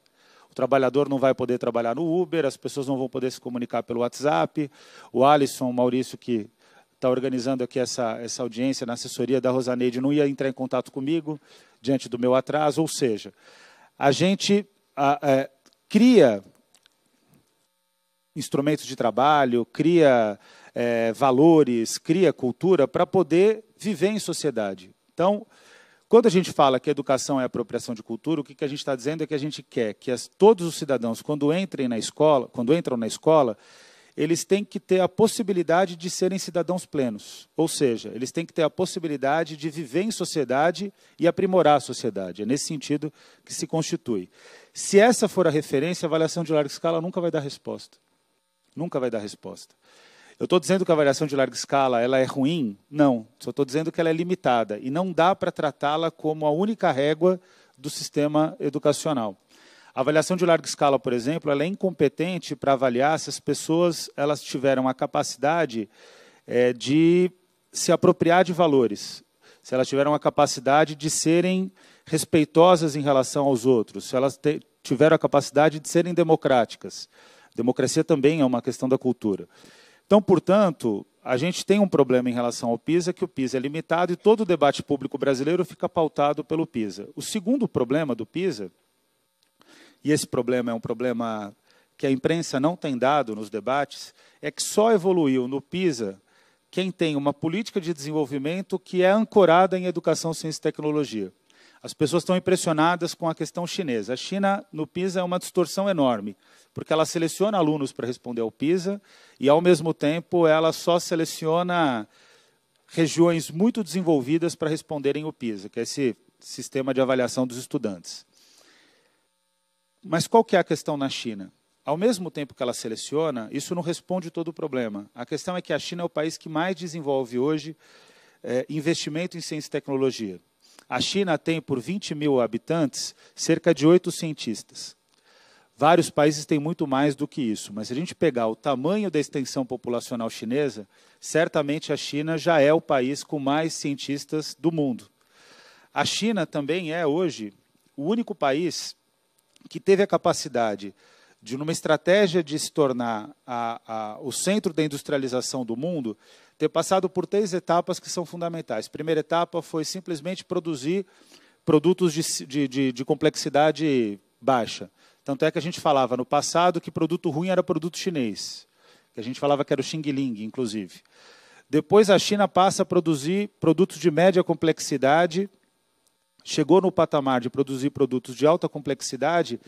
O trabalhador não vai poder trabalhar no Uber, as pessoas não vão poder se comunicar pelo WhatsApp. O Alisson, o Maurício, que está organizando aqui essa audiência na assessoria da Rosaneide, não ia entrar em contato comigo diante do meu atraso. Ou seja, a gente cria instrumentos de trabalho, cria valores, cria cultura para poder viver em sociedade. Então, quando a gente fala que a educação é apropriação de cultura, o que a gente está dizendo é que a gente quer que todos os cidadãos, quando entram na escola, eles têm que ter a possibilidade de serem cidadãos plenos. Ou seja, eles têm que ter a possibilidade de viver em sociedade e aprimorar a sociedade. É nesse sentido que se constitui. Se essa for a referência, a avaliação de larga escala nunca vai dar resposta. Nunca vai dar resposta. Eu estou dizendo que a avaliação de larga escala ela é ruim? Não. Só estou dizendo que ela é limitada. E não dá para tratá-la como a única régua do sistema educacional. A avaliação de larga escala, por exemplo, ela é incompetente para avaliar se as pessoas elas tiveram a capacidade de se apropriar de valores, se elas tiveram a capacidade de serem respeitosas em relação aos outros, se elas tiveram a capacidade de serem democráticas. Democracia também é uma questão da cultura. Então, portanto, a gente tem um problema em relação ao PISA, que o PISA é limitado e todo o debate público brasileiro fica pautado pelo PISA. O segundo problema do PISA, e esse problema é um problema que a imprensa não tem dado nos debates, é que só evoluiu no PISA quem tem uma política de desenvolvimento que é ancorada em educação, ciência e tecnologia. As pessoas estão impressionadas com a questão chinesa. A China, no PISA, é uma distorção enorme, porque ela seleciona alunos para responder ao PISA e, ao mesmo tempo, ela só seleciona regiões muito desenvolvidas para responderem o PISA, que é esse sistema de avaliação dos estudantes. Mas qual que é a questão na China? Ao mesmo tempo que ela seleciona, isso não responde todo o problema. A questão é que a China é o país que mais desenvolve hoje investimento em ciência e tecnologia. A China tem, por 20 mil habitantes, cerca de 8 cientistas. Vários países têm muito mais do que isso, mas se a gente pegar o tamanho da extensão populacional chinesa, certamente a China já é o país com mais cientistas do mundo. A China também é, hoje, o único país que teve a capacidade de, numa estratégia de se tornar o centro da industrialização do mundo, ter passado por 3 etapas que são fundamentais. A primeira etapa foi simplesmente produzir produtos de complexidade baixa. Tanto é que a gente falava no passado que produto ruim era produto chinês, que a gente falava que era o Xing Ling, inclusive. Depois a China passa a produzir produtos de média complexidade, chegou no patamar de produzir produtos de alta complexidade,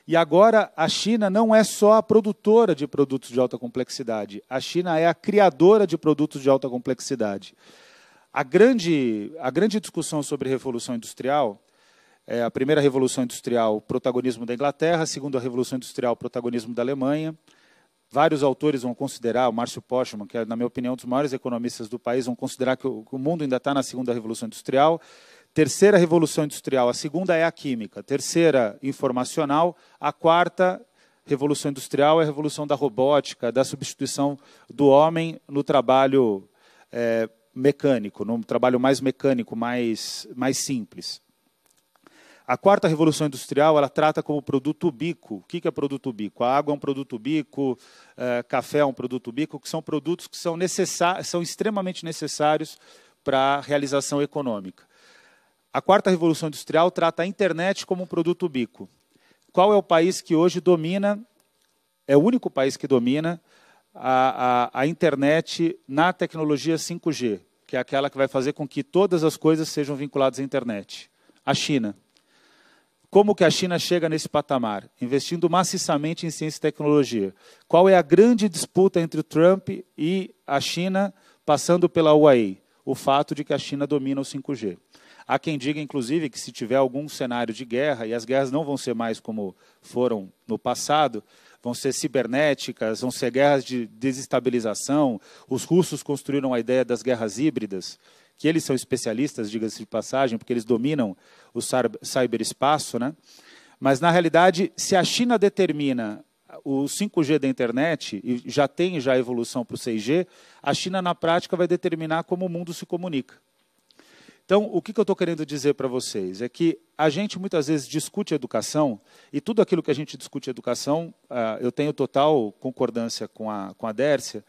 e agora a China não é só a produtora de produtos de alta complexidade, a China é a criadora de produtos de alta complexidade. A grande discussão sobre Revolução Industrial, a primeira Revolução Industrial, o protagonismo da Inglaterra, a segunda Revolução Industrial, o protagonismo da Alemanha. Vários autores vão considerar, o Márcio Postman, que é, na minha opinião, um dos maiores economistas do país, vão considerar que o mundo ainda está na segunda Revolução Industrial. Terceira Revolução Industrial, a segunda é a química. Terceira, informacional. A quarta Revolução Industrial é a revolução da robótica, da substituição do homem no trabalho mecânico, num trabalho mais mecânico, mais simples. A quarta Revolução Industrial, ela trata como produto ubiquo. O que é produto ubiquo? A água é um produto ubiquo, café é um produto ubiquo, que são produtos que são extremamente necessários para a realização econômica. A quarta Revolução Industrial trata a internet como um produto ubíquo. Qual é o país que hoje domina, é o único país que domina a internet na tecnologia 5G, que é aquela que vai fazer com que todas as coisas sejam vinculadas à internet? A China. Como que a China chega nesse patamar? Investindo maciçamente em ciência e tecnologia. Qual é a grande disputa entre o Trump e a China, passando pela Huawei? O fato de que a China domina o 5G. Há quem diga, inclusive, que se tiver algum cenário de guerra, e as guerras não vão ser mais como foram no passado, vão ser cibernéticas, vão ser guerras de desestabilização. Os russos construíram a ideia das guerras híbridas, que eles são especialistas, diga-se de passagem, porque eles dominam o cyberespaço, né? Mas, na realidade, se a China determina o 5G da internet, e já tem a evolução para o 6G, a China, na prática, vai determinar como o mundo se comunica. Então, o que eu estou querendo dizer para vocês é que a gente muitas vezes discute educação, e tudo aquilo que a gente discute educação, eu tenho total concordância com a Dércia,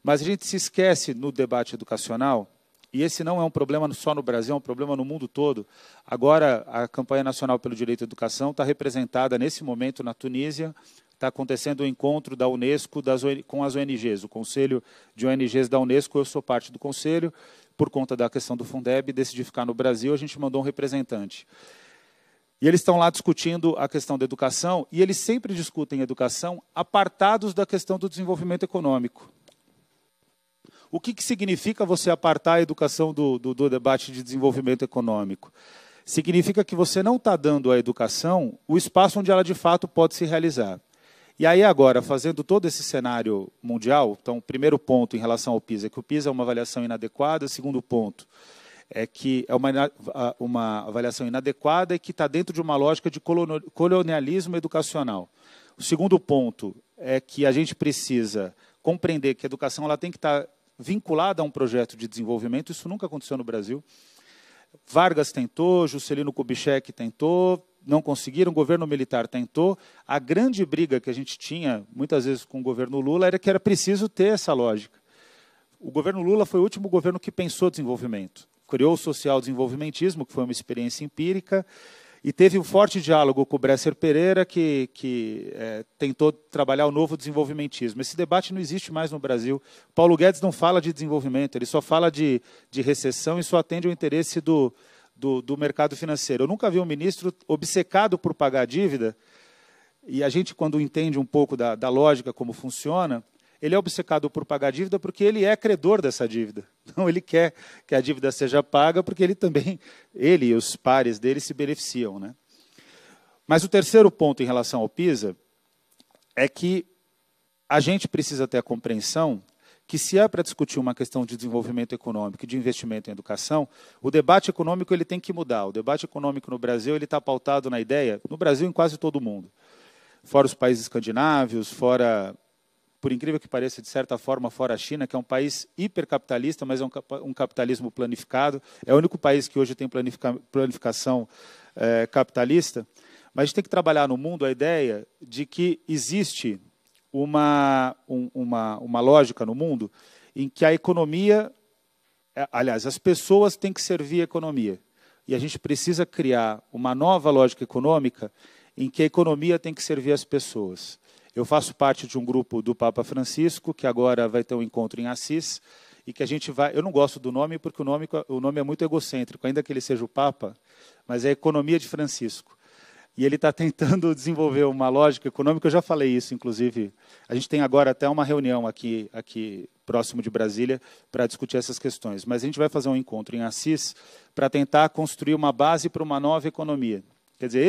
mas a gente se esquece no debate educacional, e esse não é um problema só no Brasil, é um problema no mundo todo. Agora, a campanha nacional pelo direito à educação está representada nesse momento na Tunísia, está acontecendo o encontro da Unesco com as ONGs, o Conselho de ONGs da Unesco, eu sou parte do Conselho, por conta da questão do Fundeb, decidi ficar no Brasil, a gente mandou um representante. E eles estão lá discutindo a questão da educação, e eles sempre discutem educação apartados da questão do desenvolvimento econômico. O que significa você apartar a educação do debate de desenvolvimento econômico? Significa que você não está dando à educação o espaço onde ela de fato pode se realizar. E aí agora, fazendo todo esse cenário mundial, então, o primeiro ponto em relação ao PISA é que o PISA é uma avaliação inadequada, o segundo ponto é que é uma avaliação inadequada e que está dentro de uma lógica de colonialismo educacional. O segundo ponto é que a gente precisa compreender que a educação ela tem que estar vinculada a um projeto de desenvolvimento, isso nunca aconteceu no Brasil. Vargas tentou, Juscelino Kubitschek tentou, não conseguiram, o governo militar tentou. A grande briga que a gente tinha, muitas vezes com o governo Lula, era que era preciso ter essa lógica. O governo Lula foi o último governo que pensou desenvolvimento. Criou o social-desenvolvimentismo, que foi uma experiência empírica, e teve um forte diálogo com o Bresser Pereira, que tentou trabalhar o novo desenvolvimentismo. Esse debate não existe mais no Brasil. Paulo Guedes não fala de desenvolvimento, ele só fala de recessão e só atende ao interesse do mercado financeiro. Eu nunca vi um ministro obcecado por pagar a dívida, e a gente, quando entende um pouco da lógica, como funciona, ele é obcecado por pagar a dívida porque ele é credor dessa dívida. Então, ele quer que a dívida seja paga porque ele e os pares dele se beneficiam, né? Mas o terceiro ponto em relação ao PISA é que a gente precisa ter a compreensão que, se é para discutir uma questão de desenvolvimento econômico e de investimento em educação, o debate econômico ele tem que mudar. O debate econômico no Brasil está pautado na ideia, no Brasil e em quase todo o mundo, fora os países escandinavos, fora, por incrível que pareça, de certa forma, fora a China, que é um país hipercapitalista, mas é um capitalismo planificado. É o único país que hoje tem planificação capitalista. Mas a gente tem que trabalhar no mundo a ideia de que existe uma lógica no mundo em que a economia, aliás, as pessoas têm que servir a economia. E a gente precisa criar uma nova lógica econômica em que a economia tem que servir as pessoas. Eu faço parte de um grupo do Papa Francisco, que agora vai ter um encontro em Assis, e que a gente vai... Eu não gosto do nome, porque o nome é muito egocêntrico, ainda que ele seja o Papa, mas é a economia de Francisco. E ele está tentando desenvolver uma lógica econômica, eu já falei isso, inclusive. A gente tem agora até uma reunião aqui próximo de Brasília para discutir essas questões. Mas a gente vai fazer um encontro em Assis para tentar construir uma base para uma nova economia. Quer dizer,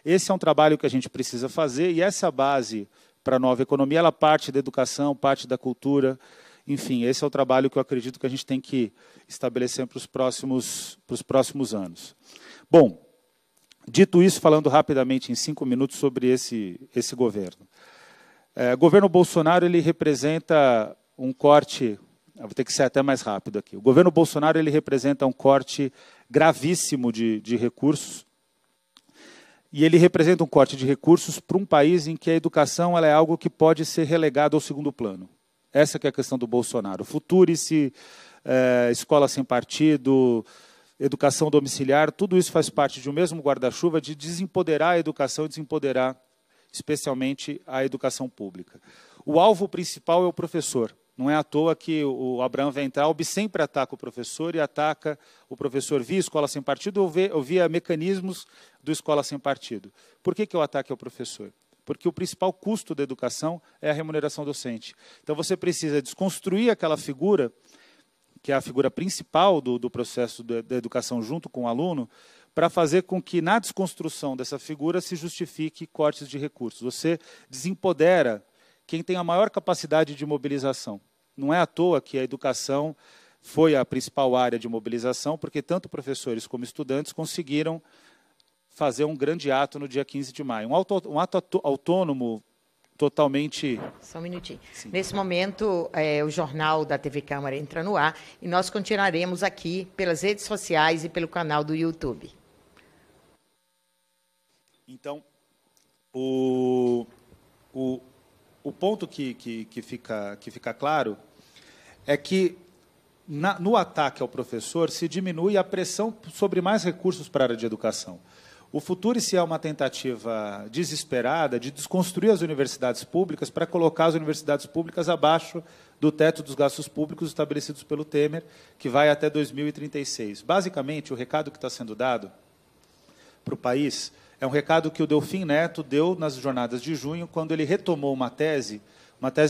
esse é um trabalho que a gente precisa fazer, e essa base para a nova economia, ela parte da educação, parte da cultura. Enfim, esse é o trabalho que eu acredito que a gente tem que estabelecer para os próximos anos. Bom, dito isso, falando rapidamente em 5 minutos sobre esse governo. O governo Bolsonaro ele representa um corte, vou ter que ser até mais rápido aqui. O governo Bolsonaro ele representa um corte gravíssimo de recursos, e ele representa um corte de recursos para um país em que a educação ela é algo que pode ser relegado ao segundo plano. Essa que é a questão do Bolsonaro. Futurice, escola sem partido, educação domiciliar, tudo isso faz parte de um mesmo guarda-chuva de desempoderar a educação e desempoderar especialmente a educação pública. O alvo principal é o professor. Não é à toa que o Abraham Weintraub sempre ataca o professor e ataca o professor via escola sem partido ou via mecanismos do escola sem partido. Por que o ataque ao professor? Porque o principal custo da educação é a remuneração docente. Então, você precisa desconstruir aquela figura, que é a figura principal do processo da educação junto com o aluno, para fazer com que, na desconstrução dessa figura, se justifique cortes de recursos. Você desempodera quem tem a maior capacidade de mobilização. Não é à toa que a educação foi a principal área de mobilização, porque tanto professores como estudantes conseguiram fazer um grande ato no dia 15 de maio. Um ato autônomo totalmente... Só um minutinho. Sim. Nesse momento, o Jornal da TV Câmara entra no ar e nós continuaremos aqui pelas redes sociais e pelo canal do YouTube. Então, o ponto que fica claro é que, no ataque ao professor, se diminui a pressão sobre mais recursos para a área de educação. O Futurice é uma tentativa desesperada de desconstruir as universidades públicas para colocar as universidades públicas abaixo do teto dos gastos públicos estabelecidos pelo Temer, que vai até 2036. Basicamente, o recado que está sendo dado para o país é um recado que o Delfim Neto deu nas jornadas de junho, quando ele retomou uma tese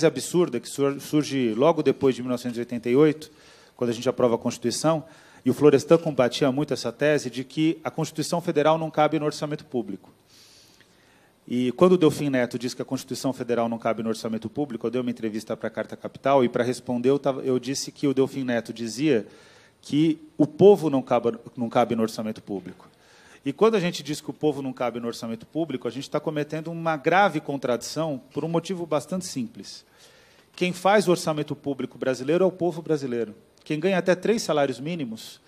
absurda, que surge logo depois de 1988, quando a gente aprova a Constituição, e o Florestan combatia muito essa tese de que a Constituição Federal não cabe no orçamento público. E quando o Delfim Neto disse que a Constituição Federal não cabe no orçamento público, eu dei uma entrevista para a Carta Capital, e para responder eu disse que o Delfim Neto dizia que o povo não cabe no orçamento público. E quando a gente diz que o povo não cabe no orçamento público, a gente está cometendo uma grave contradição por um motivo bastante simples. Quem faz o orçamento público brasileiro é o povo brasileiro. Quem ganha até 3 salários mínimos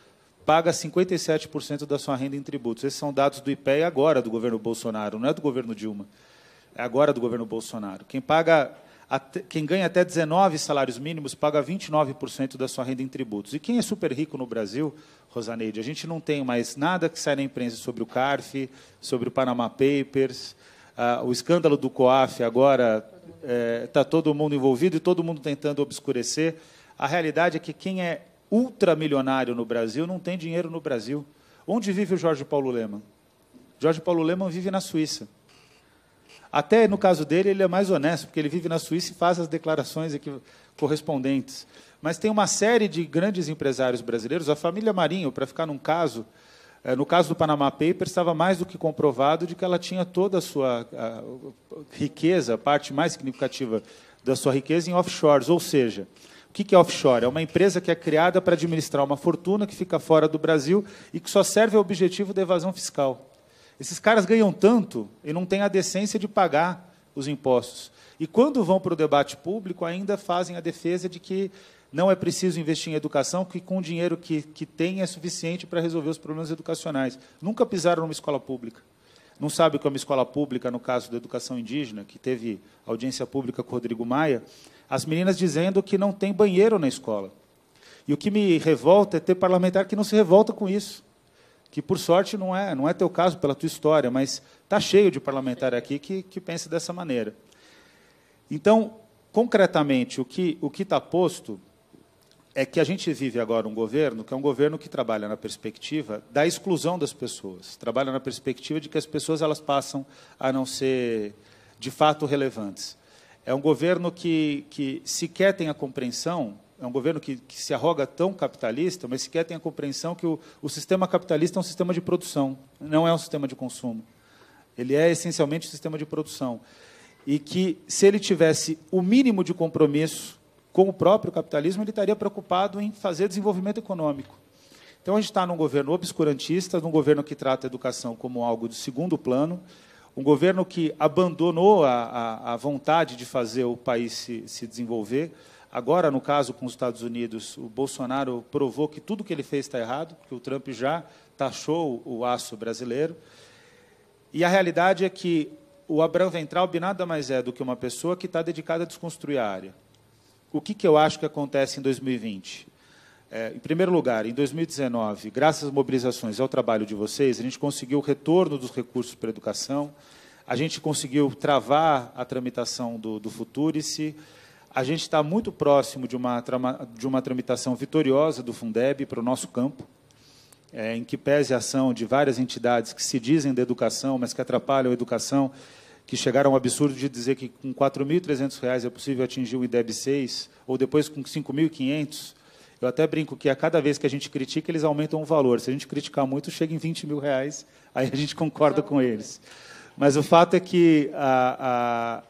paga 57% da sua renda em tributos. Esses são dados do IPEA agora do governo Bolsonaro, não é do governo Dilma. É agora do governo Bolsonaro. Quem ganha até 19 salários mínimos paga 29% da sua renda em tributos. E quem é super rico no Brasil, Rosaneide, a gente não tem mais nada que sai na imprensa sobre o CARF, sobre o Panama Papers, o escândalo do COAF agora está todo mundo envolvido e todo mundo tentando obscurecer. A realidade é que quem é ultramilionário no Brasil não tem dinheiro no Brasil. Onde vive o Jorge Paulo Lemann? Jorge Paulo Lemann vive na Suíça. Até no caso dele, ele é mais honesto, porque ele vive na Suíça e faz as declarações correspondentes. Mas tem uma série de grandes empresários brasileiros, a família Marinho, para ficar num caso, no caso do Panama Papers, estava mais do que comprovado de que ela tinha toda a sua riqueza, a parte mais significativa da sua riqueza em offshores, ou seja, o que é offshore? É uma empresa que é criada para administrar uma fortuna que fica fora do Brasil e que só serve ao objetivo da evasão fiscal. Esses caras ganham tanto e não têm a decência de pagar os impostos. E, quando vão para o debate público, ainda fazem a defesa de que não é preciso investir em educação, que com o dinheiro que tem é suficiente para resolver os problemas educacionais. Nunca pisaram numa escola pública. Não sabe o que é uma escola pública, no caso da educação indígena, que teve audiência pública com o Rodrigo Maia, as meninas dizendo que não tem banheiro na escola. E o que me revolta é ter parlamentar que não se revolta com isso, que, por sorte, não é teu caso pela tua história, mas está cheio de parlamentar aqui que pensa dessa maneira. Então, concretamente, o que está posto é que a gente vive agora um governo que é um governo que trabalha na perspectiva da exclusão das pessoas, trabalha na perspectiva de que as pessoas elas passam a não ser, de fato, relevantes. É um governo que sequer tem a compreensão, é um governo que se arroga tão capitalista, mas sequer tem a compreensão que o sistema capitalista é um sistema de produção, não é um sistema de consumo. Ele é, essencialmente, um sistema de produção. E que, se ele tivesse o mínimo de compromisso com o próprio capitalismo, ele estaria preocupado em fazer desenvolvimento econômico. Então, a gente está num governo obscurantista, num governo que trata a educação como algo de segundo plano, um governo que abandonou a vontade de fazer o país se desenvolver. Agora, no caso com os Estados Unidos, o Bolsonaro provou que tudo que ele fez está errado, que o Trump já taxou o aço brasileiro. E a realidade é que o Abraham Weintraub nada mais é do que uma pessoa que está dedicada a desconstruir a área. O que eu acho que acontece em 2020? Em primeiro lugar, em 2019, graças às mobilizações e ao trabalho de vocês, a gente conseguiu o retorno dos recursos para a educação, a gente conseguiu travar a tramitação do Futurice, a gente está muito próximo de uma tramitação vitoriosa do Fundeb para o nosso campo, em que pese a ação de várias entidades que se dizem da educação, mas que atrapalham a educação, que chegaram ao absurdo de dizer que com R$ 4.300 é possível atingir o IDEB 6, ou depois com R$ 5.500. Eu até brinco que a cada vez que a gente critica, eles aumentam o valor. Se a gente criticar muito, chega em R$ 20.000, aí a gente concorda com eles. Mas o fato é que a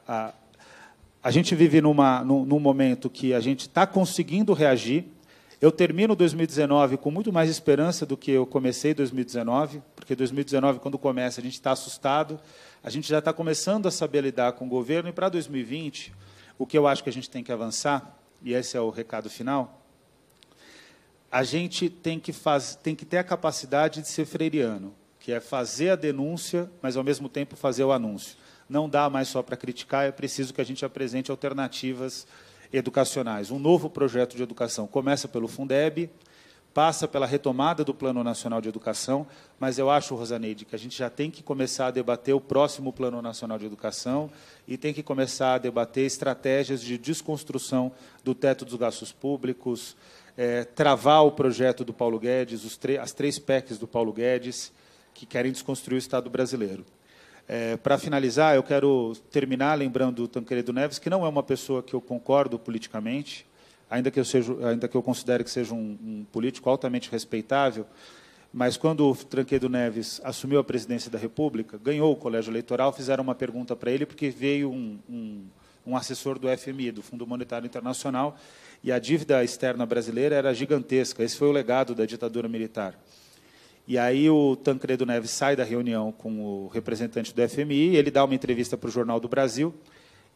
gente vive num momento que a gente está conseguindo reagir. Eu termino 2019 com muito mais esperança do que eu comecei 2019, porque 2019, quando começa, a gente está assustado, a gente já está começando a saber lidar com o governo, e para 2020, o que eu acho que a gente tem que avançar, e esse é o recado final, a gente tem que ter a capacidade de ser freiriano, que é fazer a denúncia, mas, ao mesmo tempo, fazer o anúncio. Não dá mais só para criticar, é preciso que a gente apresente alternativas educacionais. Um novo projeto de educação começa pelo Fundeb, passa pela retomada do Plano Nacional de Educação, mas eu acho, Rosaneide, que a gente já tem que começar a debater o próximo Plano Nacional de Educação e tem que começar a debater estratégias de desconstrução do teto dos gastos públicos, travar o projeto do Paulo Guedes, as 3 PECs do Paulo Guedes, que querem desconstruir o Estado brasileiro. Para finalizar, eu quero terminar lembrando o Tancredo Neves, que não é uma pessoa que eu concordo politicamente, ainda que eu considere que seja um político altamente respeitável, mas quando o Tancredo Neves assumiu a presidência da República, ganhou o colégio eleitoral, fizeram uma pergunta para ele, porque veio um assessor do FMI, do Fundo Monetário Internacional, e a dívida externa brasileira era gigantesca. Esse foi o legado da ditadura militar. E aí o Tancredo Neves sai da reunião com o representante do FMI, ele dá uma entrevista para o Jornal do Brasil,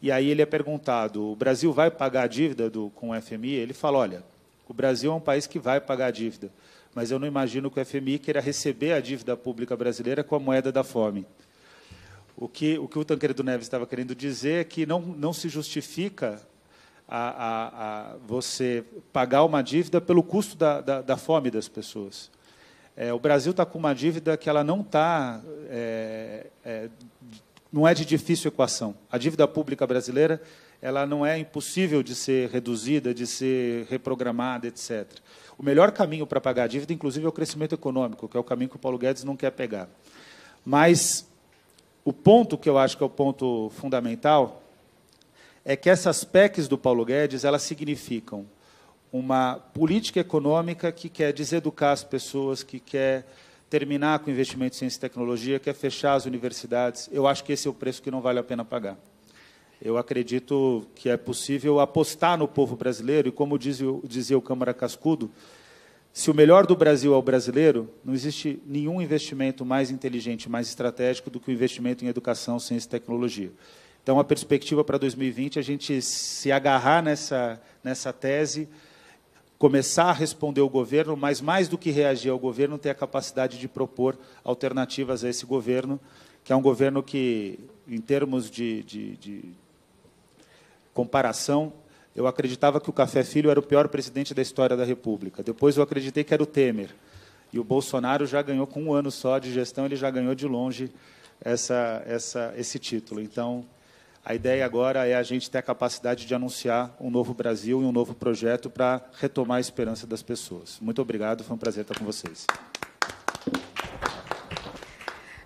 e aí ele é perguntado, o Brasil vai pagar a dívida com o FMI? Ele fala, olha, o Brasil é um país que vai pagar a dívida, mas eu não imagino que o FMI queira receber a dívida pública brasileira com a moeda da fome. O que o Tancredo Neves estava querendo dizer é que não se justifica você pagar uma dívida pelo custo da fome das pessoas. O Brasil está com uma dívida que ela não é de difícil equação. A dívida pública brasileira ela não é impossível de ser reduzida, de ser reprogramada, etc. O melhor caminho para pagar a dívida, inclusive, é o crescimento econômico, que é o caminho que o Paulo Guedes não quer pegar. Mas o ponto que eu acho que é o ponto fundamental é que essas PECs do Paulo Guedes elas significam uma política econômica que quer deseducar as pessoas, que quer terminar com investimento em ciência e tecnologia, quer fechar as universidades. Eu acho que esse é o preço que não vale a pena pagar. Eu acredito que é possível apostar no povo brasileiro, e como dizia o Câmara Cascudo, se o melhor do Brasil é o brasileiro, não existe nenhum investimento mais inteligente, mais estratégico do que o investimento em educação, ciência e tecnologia. Então, a perspectiva para 2020 é a gente se agarrar nessa tese, começar a responder ao governo, mas, mais do que reagir ao governo, ter a capacidade de propor alternativas a esse governo, que é um governo que, em termos de comparação, eu acreditava que o Café Filho era o pior presidente da história da República. Depois eu acreditei que era o Temer. E o Bolsonaro já ganhou, com 1 ano só de gestão, ele já ganhou de longe esse título. Então, a ideia agora é a gente ter a capacidade de anunciar um novo Brasil e um novo projeto para retomar a esperança das pessoas. Muito obrigado, foi um prazer estar com vocês.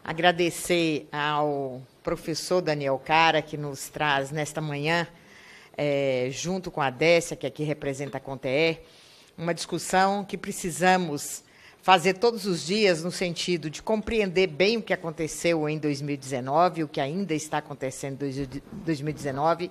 Agradecer ao professor Daniel Cara, que nos traz, nesta manhã, junto com a Décia, que aqui representa a CONTER, uma discussão que precisamos fazer todos os dias no sentido de compreender bem o que aconteceu em 2019, o que ainda está acontecendo em 2019,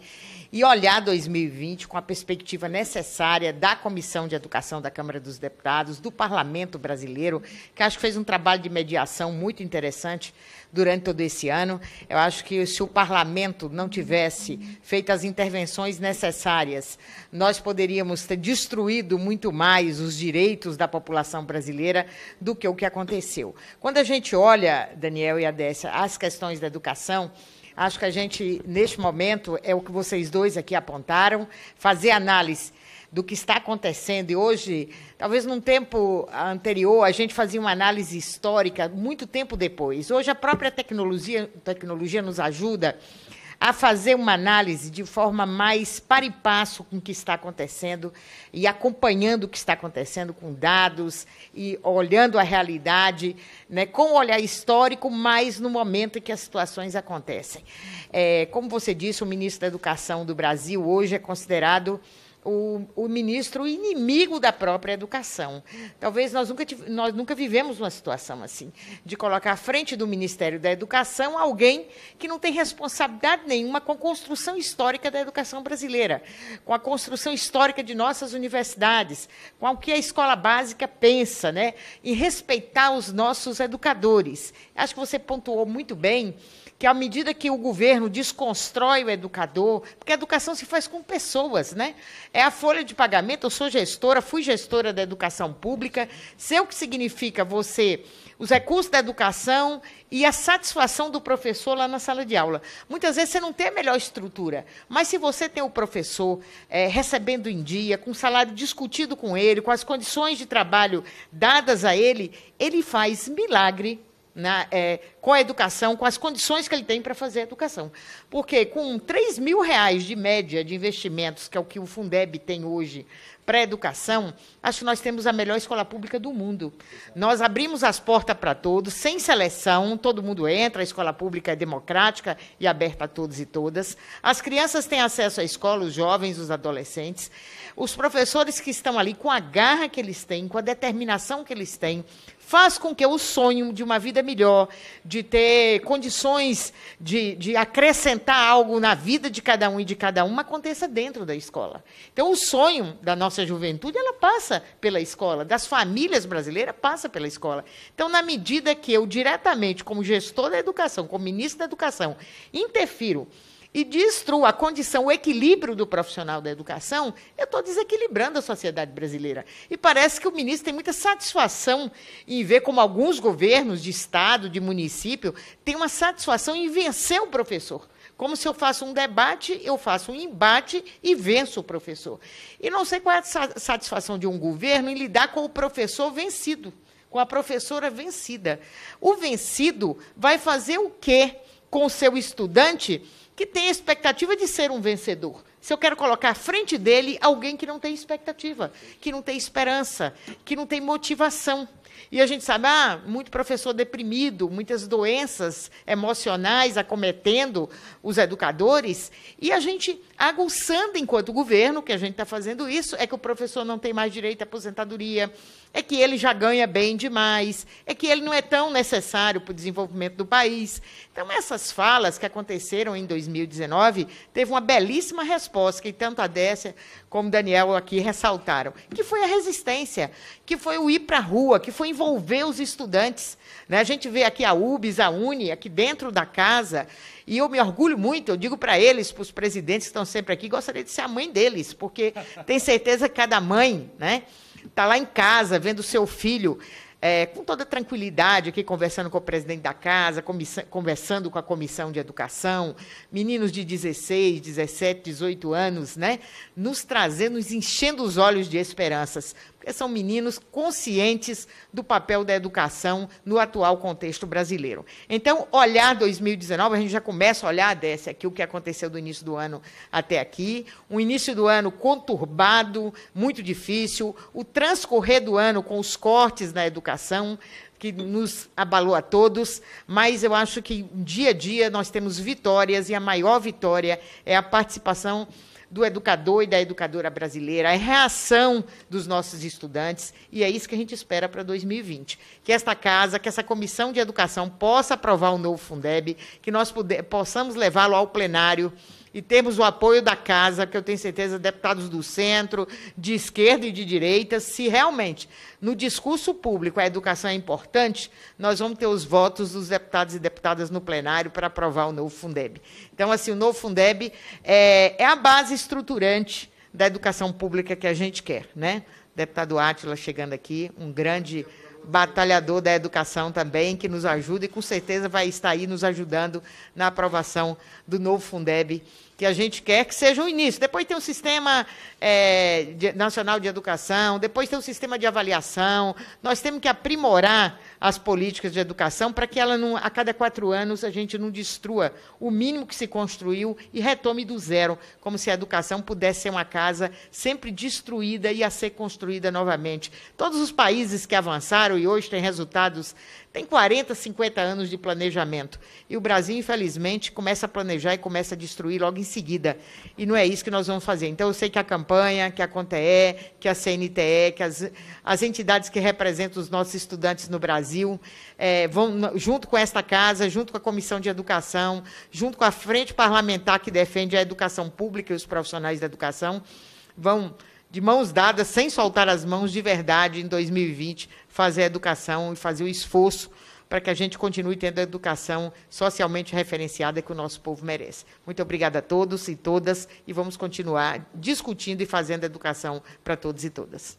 e olhar 2020 com a perspectiva necessária da Comissão de Educação da Câmara dos Deputados, do Parlamento Brasileiro, que acho que fez um trabalho de mediação muito interessante durante todo esse ano. Eu acho que, se o Parlamento não tivesse feito as intervenções necessárias, nós poderíamos ter destruído muito mais os direitos da população brasileira do que o que aconteceu. Quando a gente olha, Daniel e a Décia, as questões da educação, acho que a gente, neste momento, é o que vocês dois aqui apontaram, fazer análise do que está acontecendo. E hoje, talvez num tempo anterior, a gente fazia uma análise histórica muito tempo depois. Hoje, a própria tecnologia nos ajuda a fazer uma análise de forma mais par e passo com o que está acontecendo e acompanhando o que está acontecendo com dados e olhando a realidade, né, com um olhar histórico, mas no momento em que as situações acontecem. Como você disse, o ministro da Educação do Brasil hoje é considerado o ministro inimigo da própria educação. Talvez nós nunca vivemos uma situação assim, de colocar à frente do Ministério da Educação alguém que não tem responsabilidade nenhuma com a construção histórica da educação brasileira, com a construção histórica de nossas universidades, com o que a escola básica pensa, né, em respeitar os nossos educadores. Acho que você pontuou muito bem que, à medida que o governo desconstrói o educador, porque a educação se faz com pessoas, né? É a folha de pagamento. Eu sou gestora, fui gestora da educação pública, sei o que significa os recursos da educação e a satisfação do professor lá na sala de aula. Muitas vezes você não tem a melhor estrutura, mas se você tem o professor recebendo em dia, com o salário discutido com ele, com as condições de trabalho dadas a ele, ele faz milagre com a educação, com as condições que ele tem para fazer a educação. Porque com R$3 mil de média de investimentos, que é o que o Fundeb tem hoje para a educação, acho que nós temos a melhor escola pública do mundo. Nós abrimos as portas para todos, sem seleção, todo mundo entra, a escola pública é democrática e aberta a todos e todas. As crianças têm acesso à escola, os jovens, os adolescentes. Os professores que estão ali, com a garra que eles têm, com a determinação que eles têm, faz com que o sonho de uma vida melhor, de ter condições de acrescentar algo na vida de cada um e de cada uma, aconteça dentro da escola. Então, o sonho da nossa juventude, ela passa pela escola, das famílias brasileiras, passa pela escola. Então, na medida que eu, diretamente, como gestor da educação, como ministro da educação, interfiro e destruo a condição, o equilíbrio do profissional da educação, eu estou desequilibrando a sociedade brasileira. E parece que o ministro tem muita satisfação em ver como alguns governos de Estado, de município, têm uma satisfação em vencer o professor. Como se eu faço um debate, eu faço um embate e venço o professor. E não sei qual é a satisfação de um governo em lidar com o professor vencido, com a professora vencida. O vencido vai fazer o quê com o seu estudante que tem a expectativa de ser um vencedor? Se eu quero colocar à frente dele alguém que não tem expectativa, que não tem esperança, que não tem motivação. E a gente sabe, muito professor deprimido, muitas doenças emocionais acometendo os educadores, e a gente aguçando, enquanto governo, que a gente está fazendo isso, é que o professor não tem mais direito à aposentadoria, é que ele já ganha bem demais, é que ele não é tão necessário para o desenvolvimento do país. Então, essas falas que aconteceram em 2019, teve uma belíssima resposta, que tanto a Décia como o Daniel aqui ressaltaram, que foi a resistência, que foi o ir para a rua, que foi envolver os estudantes. A gente vê aqui a UBS, a UNE, aqui dentro da casa, E eu me orgulho muito, eu digo para eles, para os presidentes que estão sempre aqui, gostaria de ser a mãe deles, porque tenho certeza que cada mãe, né, está lá em casa, vendo o seu filho com toda tranquilidade, aqui conversando com o presidente da casa, conversando com a comissão de educação, meninos de 16, 17, 18 anos, né, nos trazendo, nos enchendo os olhos de esperanças, porque são meninos conscientes do papel da educação no atual contexto brasileiro. Então, olhar 2019, a gente já começa a olhar, Décia, aqui o que aconteceu do início do ano até aqui, um início do ano conturbado, muito difícil, o transcorrer do ano com os cortes na educação, que nos abalou a todos, mas eu acho que dia a dia nós temos vitórias, e a maior vitória é a participação do educador e da educadora brasileira, a reação dos nossos estudantes, e é isso que a gente espera para 2020. Que esta casa, que essa comissão de educação possa aprovar o novo Fundeb, que nós possamos levá-lo ao plenário e termos o apoio da casa, que eu tenho certeza, deputados do centro, de esquerda e de direita, se realmente no discurso público a educação é importante, nós vamos ter os votos dos deputados e deputadas no plenário para aprovar o novo Fundeb. Então, assim, o novo Fundeb é a base estruturante da educação pública que a gente quer, né? Deputado Átila chegando aqui, um grande batalhador da educação também, que nos ajuda e com certeza vai estar aí nos ajudando na aprovação do novo Fundeb, que a gente quer que seja o início. Depois tem um sistema nacional de educação, depois tem um sistema de avaliação. Nós temos que aprimorar as políticas de educação para que ela não, a cada 4 anos a gente não destrua o mínimo que se construiu e retome do zero, como se a educação pudesse ser uma casa sempre destruída e a ser construída novamente. Todos os países que avançaram e hoje têm resultados, têm 40, 50 anos de planejamento. E o Brasil, infelizmente, começa a planejar e começa a destruir logo em seguida. E não é isso que nós vamos fazer. Então, eu sei que a campanha, que a CONTE, que a CNTE, que as entidades que representam os nossos estudantes no Brasil, vão, junto com esta casa, junto com a Comissão de Educação, junto com a Frente Parlamentar que defende a educação pública e os profissionais da educação, vão, de mãos dadas, sem soltar as mãos, de verdade, em 2020, fazer a educação e fazer o esforço para que a gente continue tendo a educação socialmente referenciada que o nosso povo merece. Muito obrigada a todos e todas, e vamos continuar discutindo e fazendo educação para todos e todas.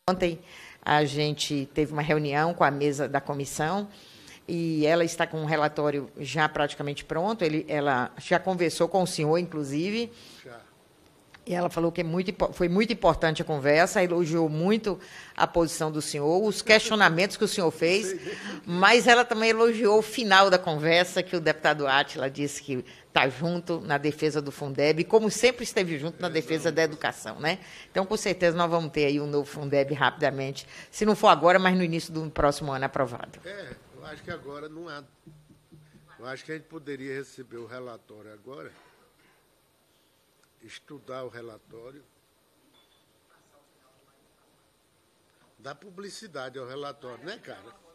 Ontem a gente teve uma reunião com a mesa da comissão e ela está com um relatório já praticamente pronto. Ela já conversou com o senhor, inclusive, e ela falou que foi muito importante a conversa, elogiou muito a posição do senhor, os questionamentos que o senhor fez, mas ela também elogiou o final da conversa, que o deputado Átila disse que está junto na defesa do Fundeb, como sempre esteve junto na defesa da educação, né? Então, com certeza, nós vamos ter aí um novo Fundeb rapidamente, se não for agora, mas no início do próximo ano aprovado. Eu acho que agora não há. Eu acho que a gente poderia receber o relatório agora, estudar o relatório, dar publicidade ao relatório, né, cara?